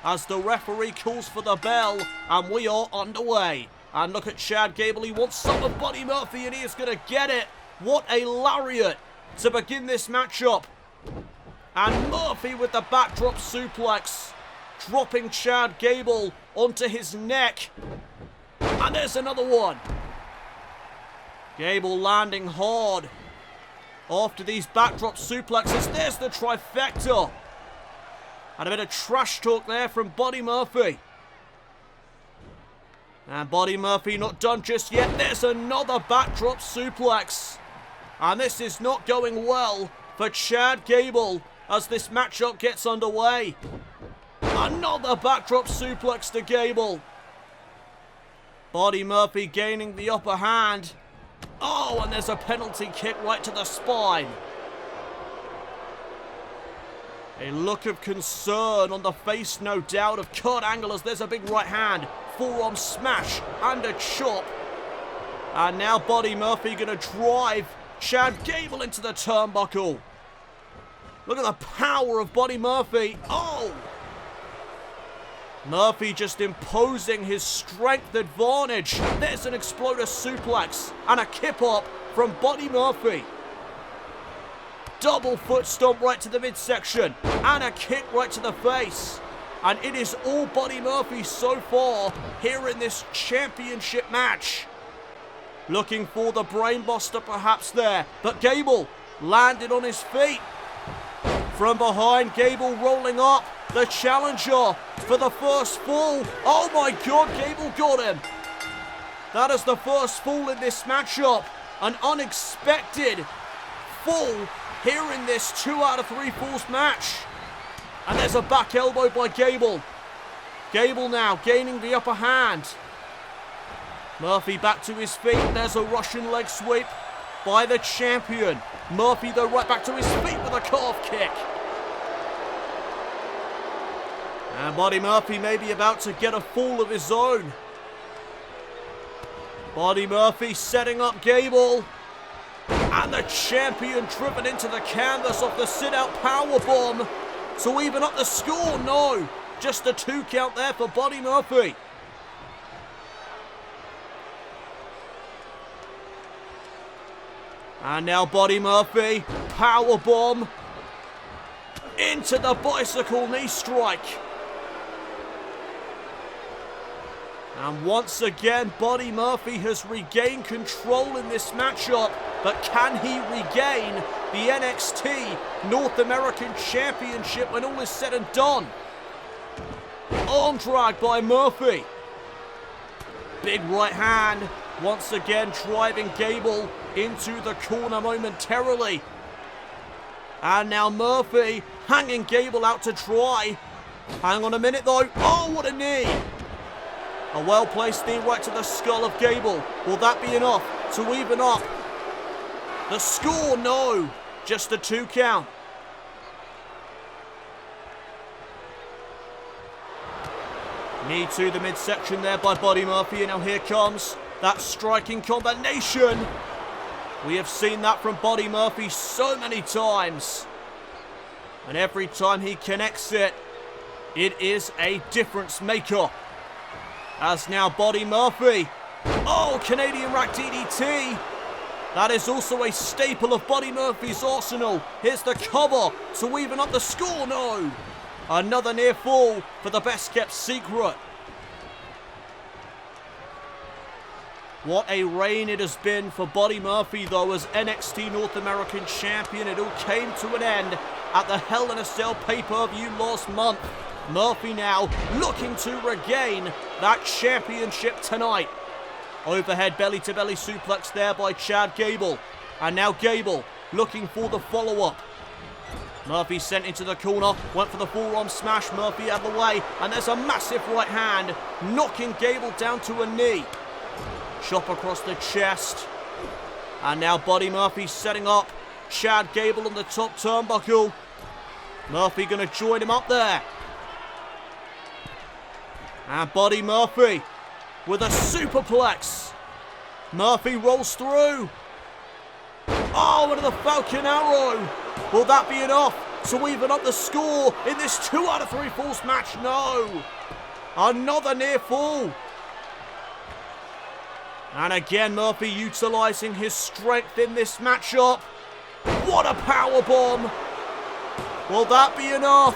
as the referee calls for the bell, and we are underway. And look at Chad Gable, he wants some of Buddy Murphy and he is going to get it. What a lariat to begin this matchup. And Murphy with the backdrop suplex, dropping Chad Gable onto his neck. And there's another one. Gable landing hard after these backdrop suplexes. There's the trifecta. And a bit of trash talk there from Buddy Murphy. And Buddy Murphy not done just yet. There's another backdrop suplex. And this is not going well for Chad Gable as this matchup gets underway. Another backdrop suplex to Gable. Buddy Murphy gaining the upper hand. Oh, and there's a penalty kick right to the spine. A look of concern on the face, no doubt, of Kurt Angle as there's a big right hand. Forearm smash and a chop. And now Buddy Murphy going to drive Chad Gable into the turnbuckle. Look at the power of Buddy Murphy. Oh! Murphy just imposing his strength advantage. There's an exploder suplex and a kip up from Buddy Murphy. Double foot stomp right to the midsection and a kick right to the face. And it is all Buddy Murphy so far here in this championship match. Looking for the brainbuster perhaps there, but Gable landed on his feet. From behind, Gable rolling up, the challenger for the first fall. Oh my God, Gable got him. That is the first fall in this matchup. An unexpected fall here in this 2 out of 3 falls match. And there's a back elbow by Gable. Gable now gaining the upper hand. Murphy back to his feet. There's a Russian leg sweep by the champion. Murphy though right back to his feet with a calf kick. And Buddy Murphy may be about to get a fall of his own. Buddy Murphy setting up Gable. And the champion driven into the canvas off the sit-out powerbomb to even up the score. No, just a 2 count there for Buddy Murphy. And now Buddy Murphy, powerbomb into the bicycle knee strike. And once again, Buddy Murphy has regained control in this matchup, but can he regain the NXT North American Championship when all is said and done? Arm drag by Murphy. Big right hand, once again driving Gable into the corner momentarily. And now Murphy hanging Gable out to dry. Hang on a minute though. Oh, what a knee. A well-placed knee right to the skull of Gable. Will that be enough to even up the score? No, just a 2 count. Knee to the midsection there by Buddy Murphy. And now here comes that striking combination. We have seen that from Buddy Murphy so many times. And every time he connects it, it is a difference maker. As now Buddy Murphy. Oh, Canadian Rack DDT. That is also a staple of Buddy Murphy's arsenal. Here's the cover to even up the score. No. Another near fall for the best kept secret. What a reign it has been for Buddy Murphy though as NXT North American Champion. It all came to an end at the Hell in a Cell pay-per-view last month. Murphy now looking to regain that championship tonight. Overhead belly-to-belly suplex there by Chad Gable. And now Gable looking for the follow-up. Murphy sent into the corner, went for the forearm smash. Murphy out of the way, and there's a massive right hand knocking Gable down to a knee. Chop across the chest. And now Buddy Murphy setting up Chad Gable on the top turnbuckle. Murphy going to join him up there. And Buddy Murphy with a superplex. Murphy rolls through. Oh, into the Falcon Arrow. Will that be enough to even up the score in this 2 out of 3 falls match? No. Another near fall. And again, Murphy utilizing his strength in this matchup. What a power bomb. Will that be enough?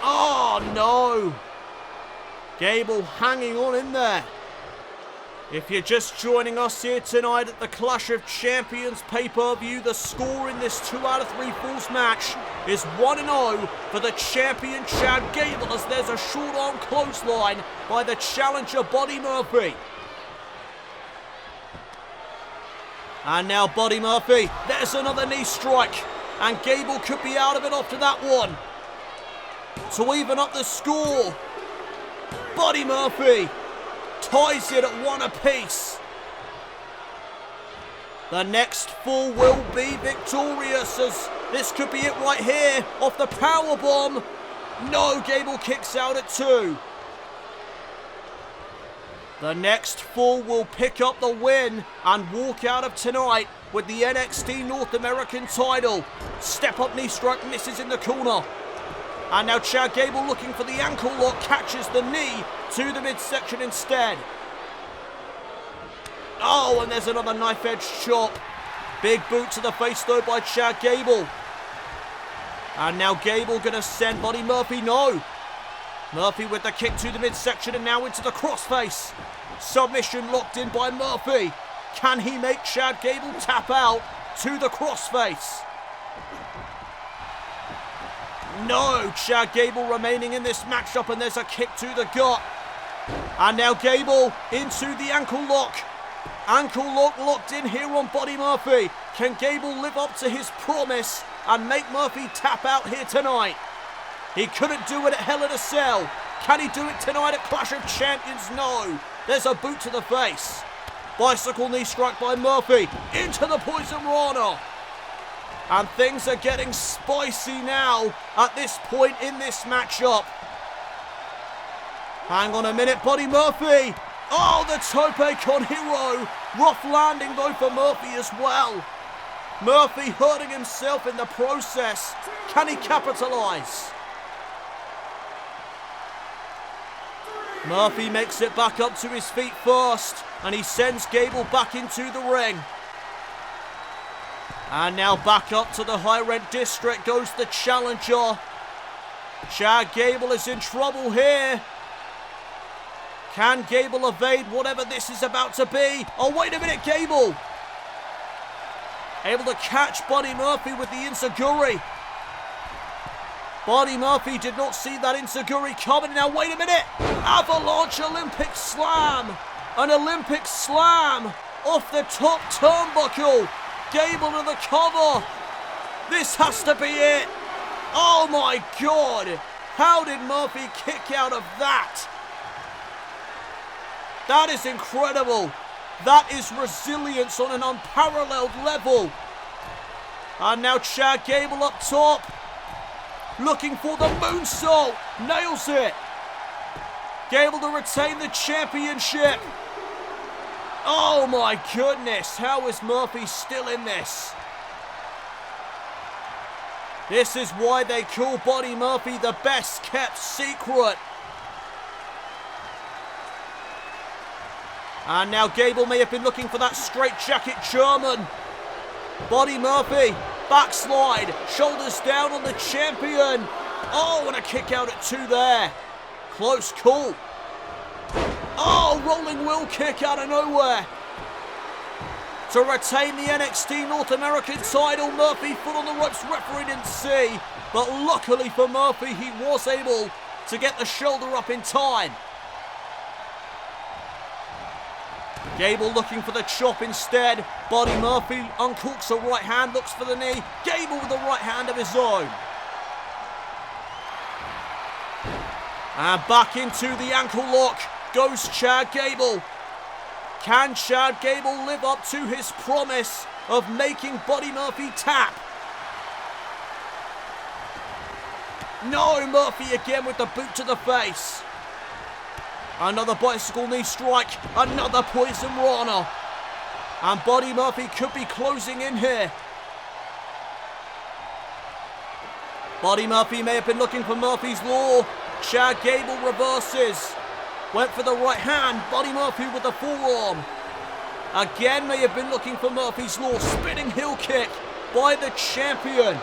Oh, no. Gable hanging on in there. If you're just joining us here tonight at the Clash of Champions pay-per-view, the score in this 2 out of 3 falls match is 1-0 for the champion Chad Gable, as there's a short arm clothesline by the challenger Buddy Murphy. And now Buddy Murphy, there's another knee strike, and Gable could be out of it after that one. To even up the score, Buddy Murphy ties it at 1 apiece. The next fall will be victorious, as this could be it right here off the power bomb. No, Gable kicks out at 2. The next fall will pick up the win and walk out of tonight with the NXT North American title. Step up knee strike misses in the corner. And now Chad Gable looking for the ankle lock, catches the knee to the midsection instead. Oh, and there's another knife edge chop. Big boot to the face though by Chad Gable. And now Gable gonna send Buddy Murphy, no. Murphy with the kick to the midsection and now into the crossface. Submission locked in by Murphy. Can he make Chad Gable tap out to the crossface? No, Chad Gable remaining in this matchup, and there's a kick to the gut. And now Gable into the ankle lock. Ankle lock locked in here on Buddy Murphy. Can Gable live up to his promise and make Murphy tap out here tonight? He couldn't do it at Hell in a Cell. Can he do it tonight at Clash of Champions? No. There's a boot to the face. Bicycle knee strike by Murphy into the Poison Rana. And things are getting spicy now at this point in this matchup. Hang on a minute, Buddy Murphy. Oh, the tope con hero. Rough landing though for Murphy as well. Murphy hurting himself in the process. Can he capitalize? Murphy makes it back up to his feet first, and he sends Gable back into the ring. And now back up to the high rent district goes the challenger. Chad Gable is in trouble here. Can Gable evade whatever this is about to be? Oh, wait a minute, Gable. Able to catch Buddy Murphy with the enziguri. Buddy Murphy did not see that enziguri coming. Now, wait a minute. Avalanche Olympic Slam. An Olympic Slam off the top turnbuckle. Gable to the cover. This has to be it. Oh my God. How did Murphy kick out of that? That is incredible. That is resilience on an unparalleled level. And now Chad Gable up top. Looking for the moonsault. Nails it. Gable to retain the championship. Oh my goodness, how is Murphy still in this? This is why they call Buddy Murphy the best kept secret. And now Gable may have been looking for that straight jacket German. Buddy Murphy, backslide, shoulders down on the champion. Oh, and a kick out at 2 there. Close call. Oh, rolling wheel kick out of nowhere. To retain the NXT North American title, Murphy foot on the ropes, referee didn't see. But luckily for Murphy, he was able to get the shoulder up in time. Gable looking for the chop instead. Buddy Murphy uncorks a right hand, looks for the knee. Gable with a right hand of his own. And back into the ankle lock goes Chad Gable. Can Chad Gable live up to his promise of making Buddy Murphy tap? No, Murphy again with the boot to the face. Another bicycle knee strike, another poison rana. And Buddy Murphy could be closing in here. Buddy Murphy may have been looking for Murphy's Law. Chad Gable reverses. Went for the right hand. Buddy Murphy with the forearm. Again may have been looking for Murphy's Law. Spinning heel kick by the champion.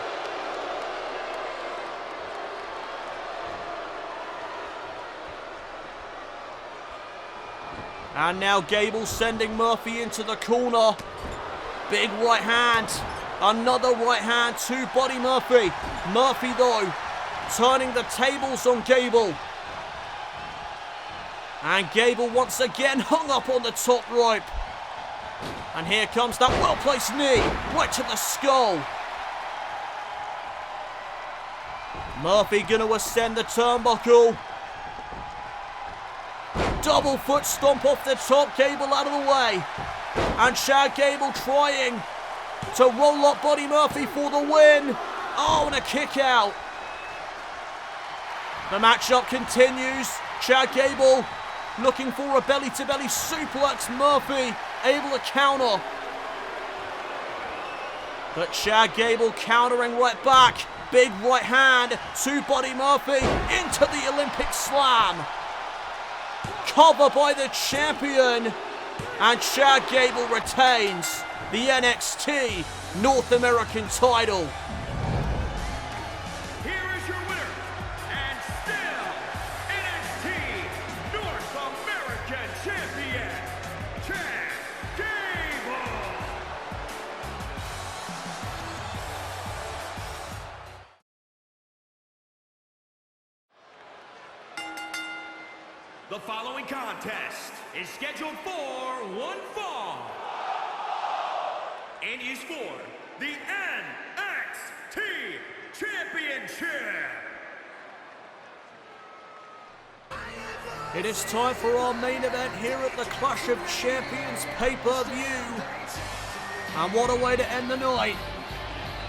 And now Gable sending Murphy into the corner. Big right hand. Another right hand to Buddy Murphy. Murphy, though, turning the tables on Gable. And Gable once again hung up on the top rope. And here comes that well-placed knee right to the skull. Murphy going to ascend the turnbuckle. Double foot stomp off the top, Gable out of the way. And Chad Gable trying to roll up Buddy Murphy for the win. Oh, and a kick out. The matchup continues. Chad Gable looking for a belly-to-belly suplex. Murphy able to counter. But Chad Gable countering right back. Big right hand to Buddy Murphy into the Olympic slam. Cover by the champion. And Chad Gable retains the NXT North American title. Here is your winner, and still NXT North American champion, Chad Gable. The following contest is scheduled for one fall and is for the NXT Championship. It is time for our main event here at the Clash of Champions pay-per-view. And what a way to end the night.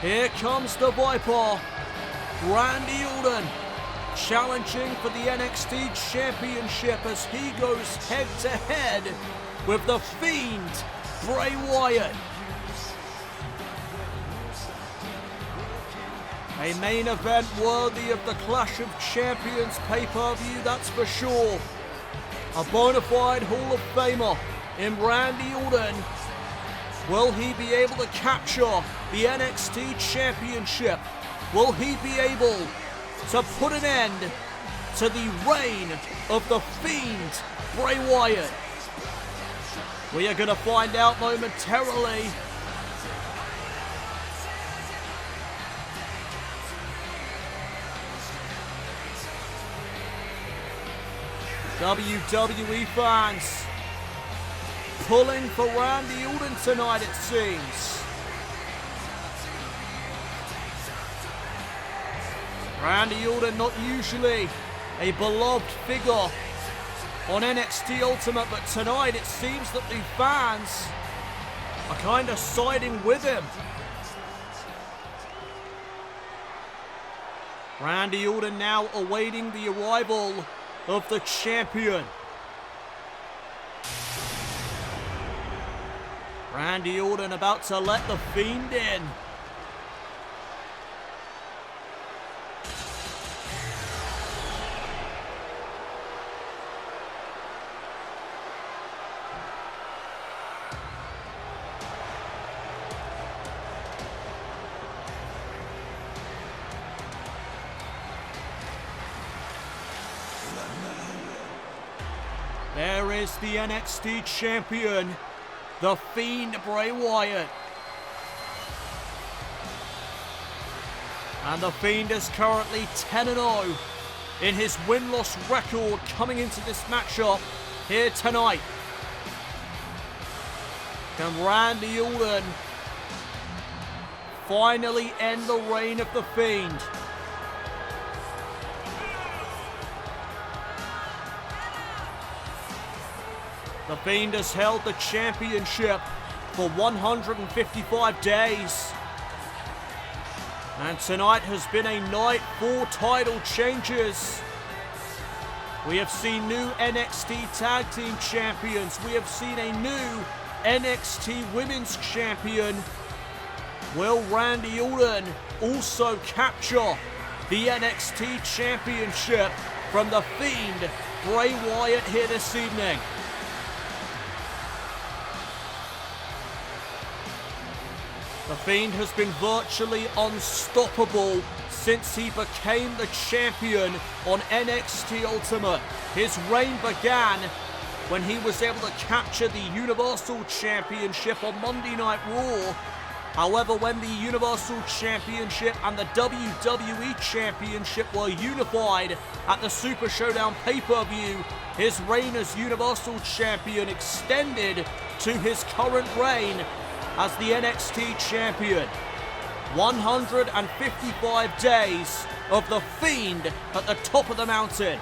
Here comes the Viper, Randy Orton, challenging for the NXT Championship as he goes head-to-head with the Fiend, Bray Wyatt. A main event worthy of the Clash of Champions pay-per-view, that's for sure. A bona fide Hall of Famer in Randy Orton. Will he be able to capture the NXT Championship? Will he be able to put an end to the reign of the Fiend, Bray Wyatt? We are going to find out momentarily. WWE fans pulling for Randy Orton tonight, it seems. Randy Orton not usually a beloved figure on NXT Ultimate, but tonight it seems that the fans are kind of siding with him. Randy Orton now awaiting the arrival of the champion. Randy Orton about to let the Fiend in. There is the NXT champion, the Fiend Bray Wyatt. And the Fiend is currently 10-0 in his win-loss record coming into this matchup here tonight. Can Randy Orton finally end the reign of the Fiend? The Fiend has held the championship for 155 days. And tonight has been a night for title changes. We have seen new NXT Tag Team Champions. We have seen a new NXT Women's Champion. Will Randy Orton also capture the NXT Championship from the Fiend, Bray Wyatt, here this evening? The Fiend has been virtually unstoppable since he became the champion on NXT Ultimate. His reign began when he was able to capture the Universal Championship on Monday Night Raw. However, when the Universal Championship and the WWE Championship were unified at the Super Showdown pay-per-view, his reign as Universal Champion extended to his current reign as the NXT Champion. 155 days of the Fiend at the top of the mountain.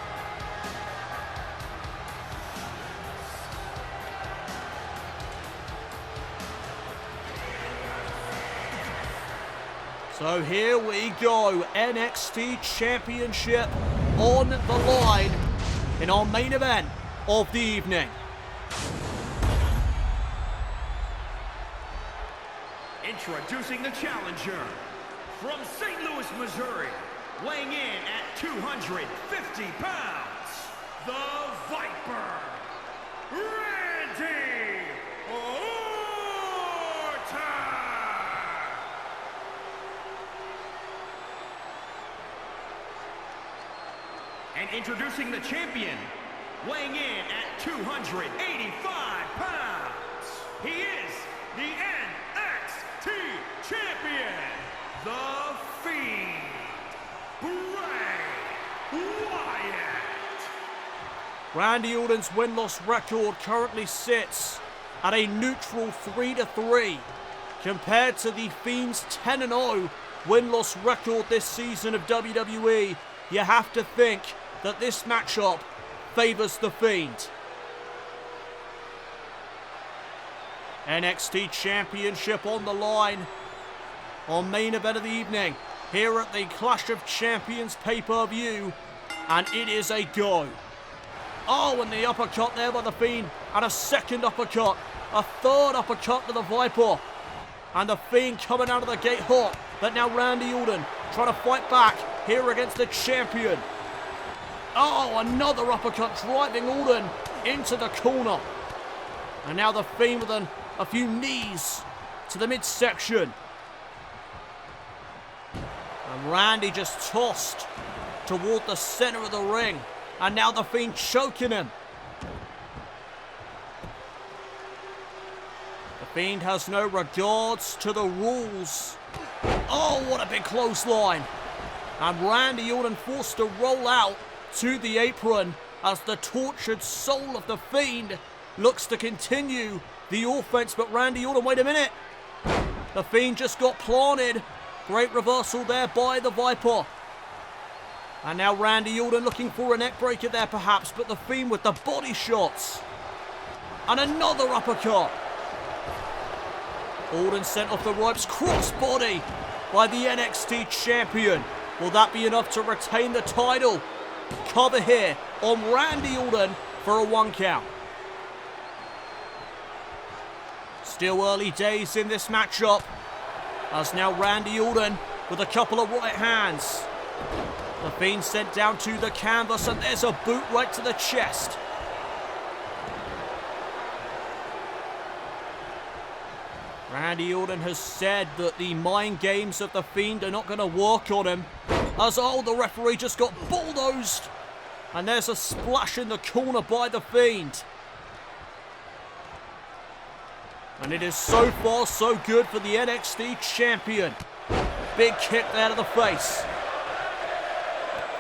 So here we go, NXT Championship on the line in our main event of the evening. Introducing the challenger from St. Louis, Missouri, weighing in at 250 pounds, the Viper, Randy Orton. And introducing the champion, weighing in at 285 pounds, he is the NXT Champion, the Fiend, Bray Wyatt. Randy Orton's win-loss record currently sits at a neutral 3-3 compared to the Fiend's 10-0 win-loss record this season of WWE. You have to think that this matchup favors the Fiend. NXT Championship on the line. Our main event of the evening here at the Clash of Champions pay-per-view. And it is a go. Oh, and the uppercut there by the Fiend. And a second uppercut. A third uppercut to the Viper. And the Fiend coming out of the gate hot. But now Randy Orton trying to fight back here against the champion. Oh, another uppercut driving Orton into the corner. And now the Fiend with a few knees to the midsection. And Randy just tossed toward the center of the ring. And now the Fiend choking him. The Fiend has no regards to the rules. Oh, what a big clothesline. And Randy Orton forced to roll out to the apron as the tortured soul of the Fiend looks to continue the offense. But Randy Orton, wait a minute. The Fiend just got planted. Great reversal there by the Viper. And now Randy Orton looking for a neck breaker there perhaps, but the Fiend with the body shots. And another uppercut. Orton sent off the ropes, crossbody by the NXT champion. Will that be enough to retain the title? Cover here on Randy Orton for a 1 count. Still early days in this matchup, as now Randy Orton with a couple of right hands. The Fiend sent down to the canvas, and there's a boot right to the chest. Randy Orton has said that the mind games of the Fiend are not going to work on him. As the referee just got bulldozed. And there's a splash in the corner by the Fiend. And it is so far so good for the NXT champion. Big kick there to the face.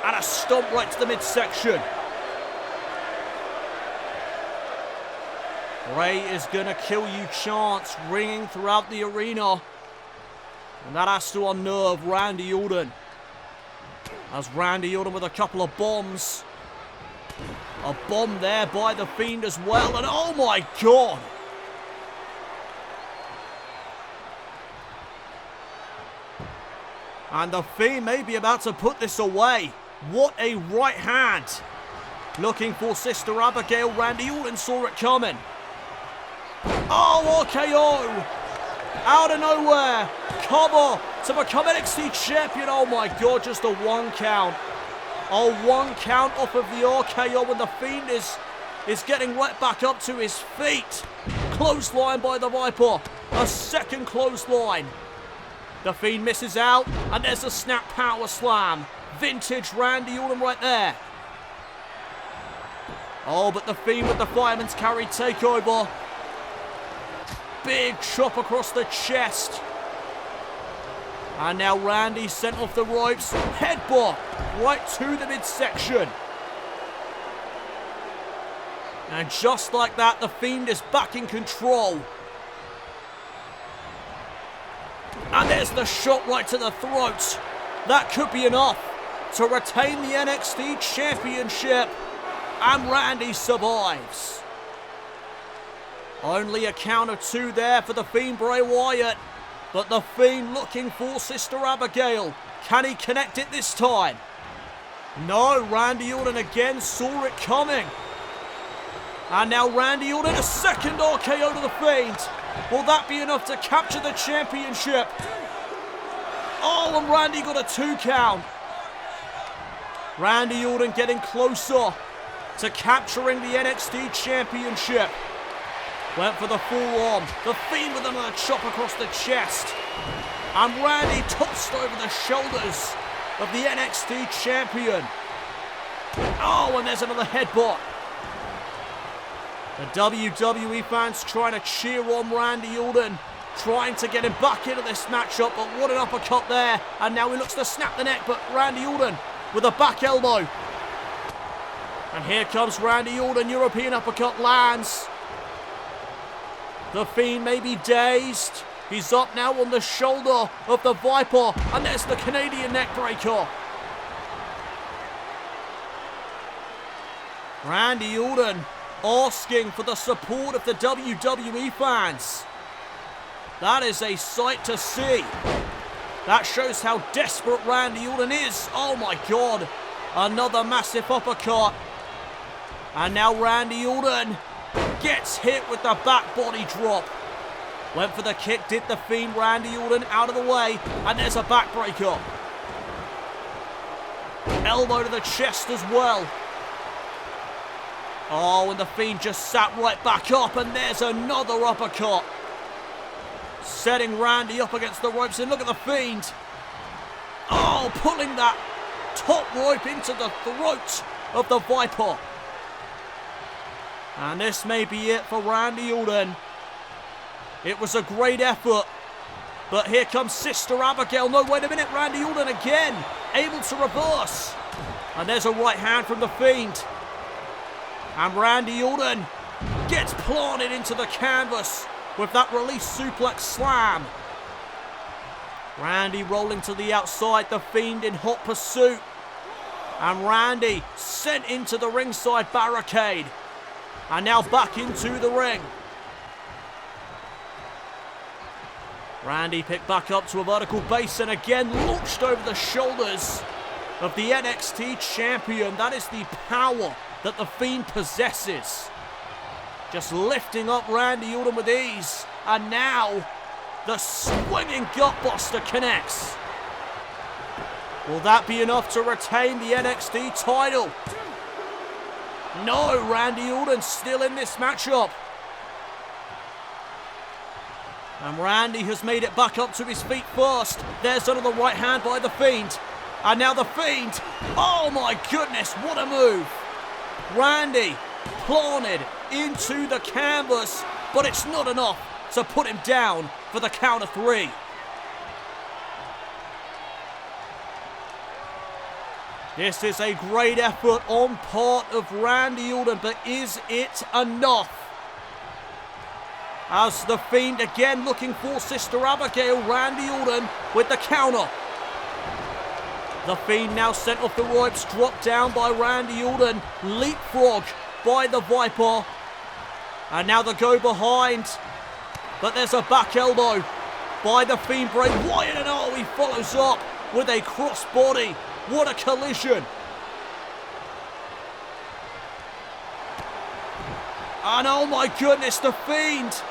And a stomp right to the midsection. Bray is gonna kill you chants ringing throughout the arena. And that has to unnerve Randy Orton. As Randy Orton with a couple of bombs. A bomb there by the Fiend as well, and oh my God! And the Fiend may be about to put this away. What a right hand. Looking for Sister Abigail. Randy Orton saw it coming. Oh, RKO! Out of nowhere. Cover to become NXT champion. Oh my God, just a 1 count. A 1 count off of the RKO, and the Fiend is getting right back up to his feet. Clothesline by the Viper. A second clothesline. The Fiend misses out, and there's a snap power slam. Vintage Randy Orton right there. Oh, but the Fiend with the fireman's carry takeover. Big chop across the chest. And now Randy sent off the ropes. Headbutt right to the midsection. And just like that, the Fiend is back in control. And there's the shot right to the throat. That could be enough to retain the NXT Championship. And Randy survives. Only a count of 2 there for the Fiend Bray Wyatt. But the Fiend looking for Sister Abigail. Can he connect it this time? No, Randy Orton again saw it coming. And now Randy Orton, a second RKO to the Fiend. Will that be enough to capture the championship? Oh, and Randy got a 2 count. Randy Orton getting closer to capturing the NXT championship. Went for the forearm. The Fiend with another chop across the chest. And Randy tossed over the shoulders of the NXT champion. Oh, and there's another headbutt. The WWE fans trying to cheer on Randy Orton, trying to get him back into this matchup, but what an uppercut there. And now he looks to snap the neck, but Randy Orton with a back elbow. And here comes Randy Orton, European uppercut lands. The Fiend may be dazed. He's up now on the shoulder of the Viper, and there's the Canadian neckbreaker. Randy Orton asking for the support of the WWE fans. That is a sight to see. That shows how desperate Randy Orton is. Oh my God. Another massive uppercut. And now Randy Orton gets hit with the back body drop. Went for the kick, did the Fiend. Randy Orton out of the way, and there's a backbreaker. Elbow to the chest as well. Oh, and the Fiend just sat right back up, and there's another uppercut. Setting Randy up against the ropes, and look at the Fiend. Oh, pulling that top rope into the throat of the Viper. And this may be it for Randy Orton. It was a great effort. But here comes Sister Abigail. No, wait a minute. Randy Orton again. Able to reverse. And there's a right hand from the Fiend. And Randy Orton gets planted into the canvas with that release suplex slam. Randy rolling to the outside. The Fiend in hot pursuit. And Randy sent into the ringside barricade. And now back into the ring. Randy picked back up to a vertical base and again launched over the shoulders of the NXT champion. That is the power that the Fiend possesses. Just lifting up Randy Orton with ease. And now the swinging gutbuster connects. Will that be enough to retain the NXT title? No, Randy Orton still in this matchup. And Randy has made it back up to his feet first. There's another right hand by the Fiend. And now the Fiend. Oh my goodness, what a move. Randy planted into the canvas, but it's not enough to put him down for the count of 3. This is a great effort on part of Randy Orton, but is it enough? As the Fiend again looking for Sister Abigail, Randy Orton with the counter. The Fiend now sent off the ropes, dropped down by Randy Orton, leapfrog by the Viper. And now the go behind, but there's a back elbow by the Fiend. Bray Wyatt, and oh, he follows up with a crossbody. What a collision. And oh my goodness, the Fiend.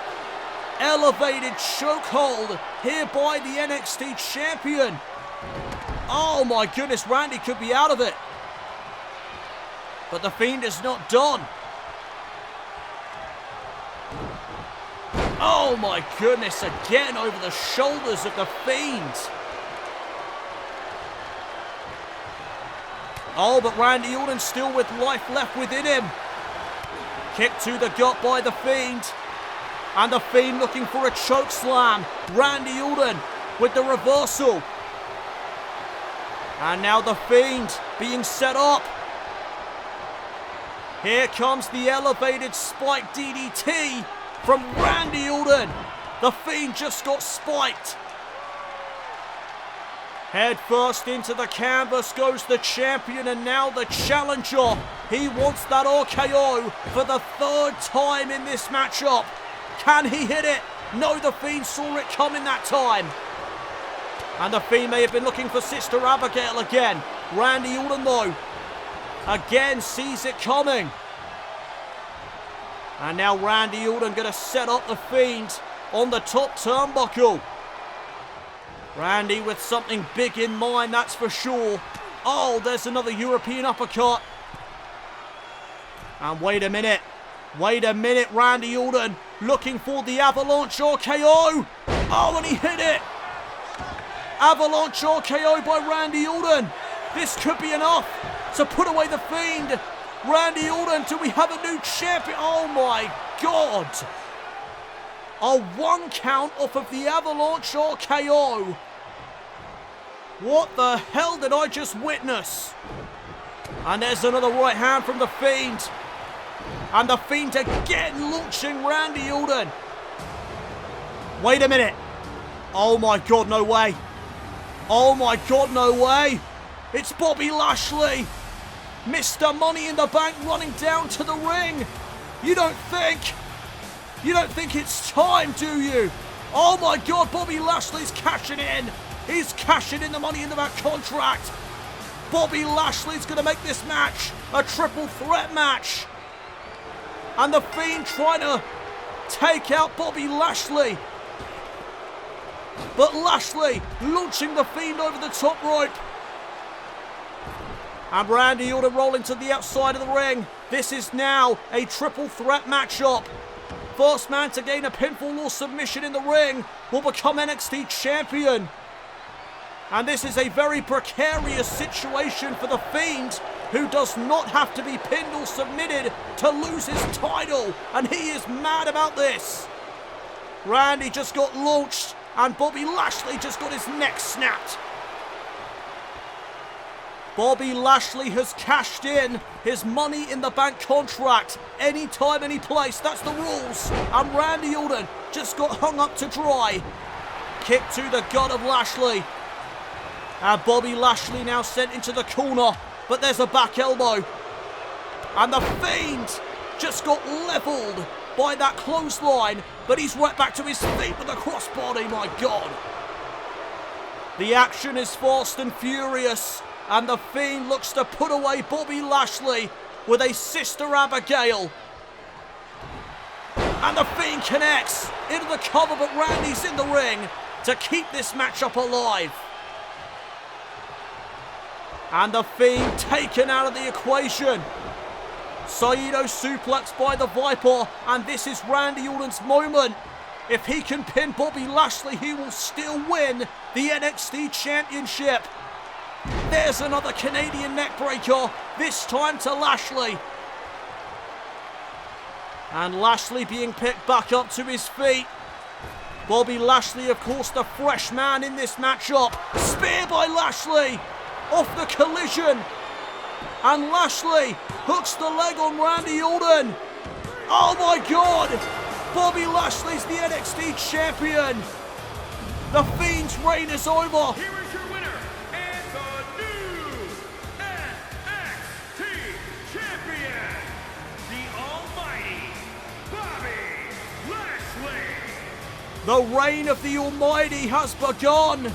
Elevated chokehold here by the NXT champion. Oh my goodness, Randy could be out of it. But the Fiend is not done. Oh my goodness, again over the shoulders of the Fiend. Oh, but Randy Orton still with life left within him. Kick to the gut by the Fiend. And the Fiend looking for a choke slam. Randy Orton with the reversal. And now the Fiend being set up. Here comes the elevated spike DDT from Randy Orton. The Fiend just got spiked. Head first into the canvas goes the champion, and now the challenger. He wants that RKO for the third time in this matchup. Can he hit it? No, the Fiend saw it coming that time. And the Fiend may have been looking for Sister Abigail again. Randy Orton, though, again sees it coming. And now Randy Orton going to set up the Fiend on the top turnbuckle. Randy with something big in mind, that's for sure. Oh, there's another European uppercut. And wait a minute, Randy Orton looking for the Avalanche RKO. Oh, and he hit it. Avalanche RKO by Randy Orton. This could be enough to put away the Fiend. Randy Orton, do we have a new champion? Oh my God. A 1 count off of the Avalanche RKO. What the hell did I just witness? And there's another right hand from the Fiend. And the Fiend again launching Randy Orton. Wait a minute. Oh my God, no way. Oh my God, no way. It's Bobby Lashley. Mr. Money in the Bank running down to the ring. You don't think it's time, do you? Oh my God, Bobby Lashley's cashing in. He's cashing in the Money in the Bank contract. Bobby Lashley's going to make this match a triple threat match. And the Fiend trying to take out Bobby Lashley. But Lashley launching the Fiend over the top rope. And Randy Orton rolling to the outside of the ring. This is now a triple threat matchup. First man to gain a pinfall or submission in the ring will become NXT champion. And this is a very precarious situation for the Fiend, who does not have to be pinned or submitted to lose his title. And he is mad about this. Randy just got launched and Bobby Lashley just got his neck snapped. Bobby Lashley has cashed in his Money in the Bank contract. Anytime, any place, that's the rules. And Randy Orton just got hung up to dry. Kick to the gut of Lashley. And Bobby Lashley now sent into the corner. But there's a back elbow. And the Fiend just got leveled by that clothesline. But he's right back to his feet with a crossbody, my God. The action is fast and furious. And the Fiend looks to put away Bobby Lashley with a Sister Abigail. And the Fiend connects into the cover, but Randy's in the ring to keep this matchup alive. And the Fiend taken out of the equation. Saito suplex by the Viper, and this is Randy Orton's moment. If he can pin Bobby Lashley, he will still win the NXT Championship. There's another Canadian neckbreaker, this time to Lashley. And Lashley being picked back up to his feet. Bobby Lashley, of course, the fresh man in this matchup. Spear by Lashley, off the collision. And Lashley hooks the leg on Randy Orton. Oh my God! Bobby Lashley's the NXT champion. The Fiend's reign is over. Here is your winner, and the new The reign of the Almighty has begun.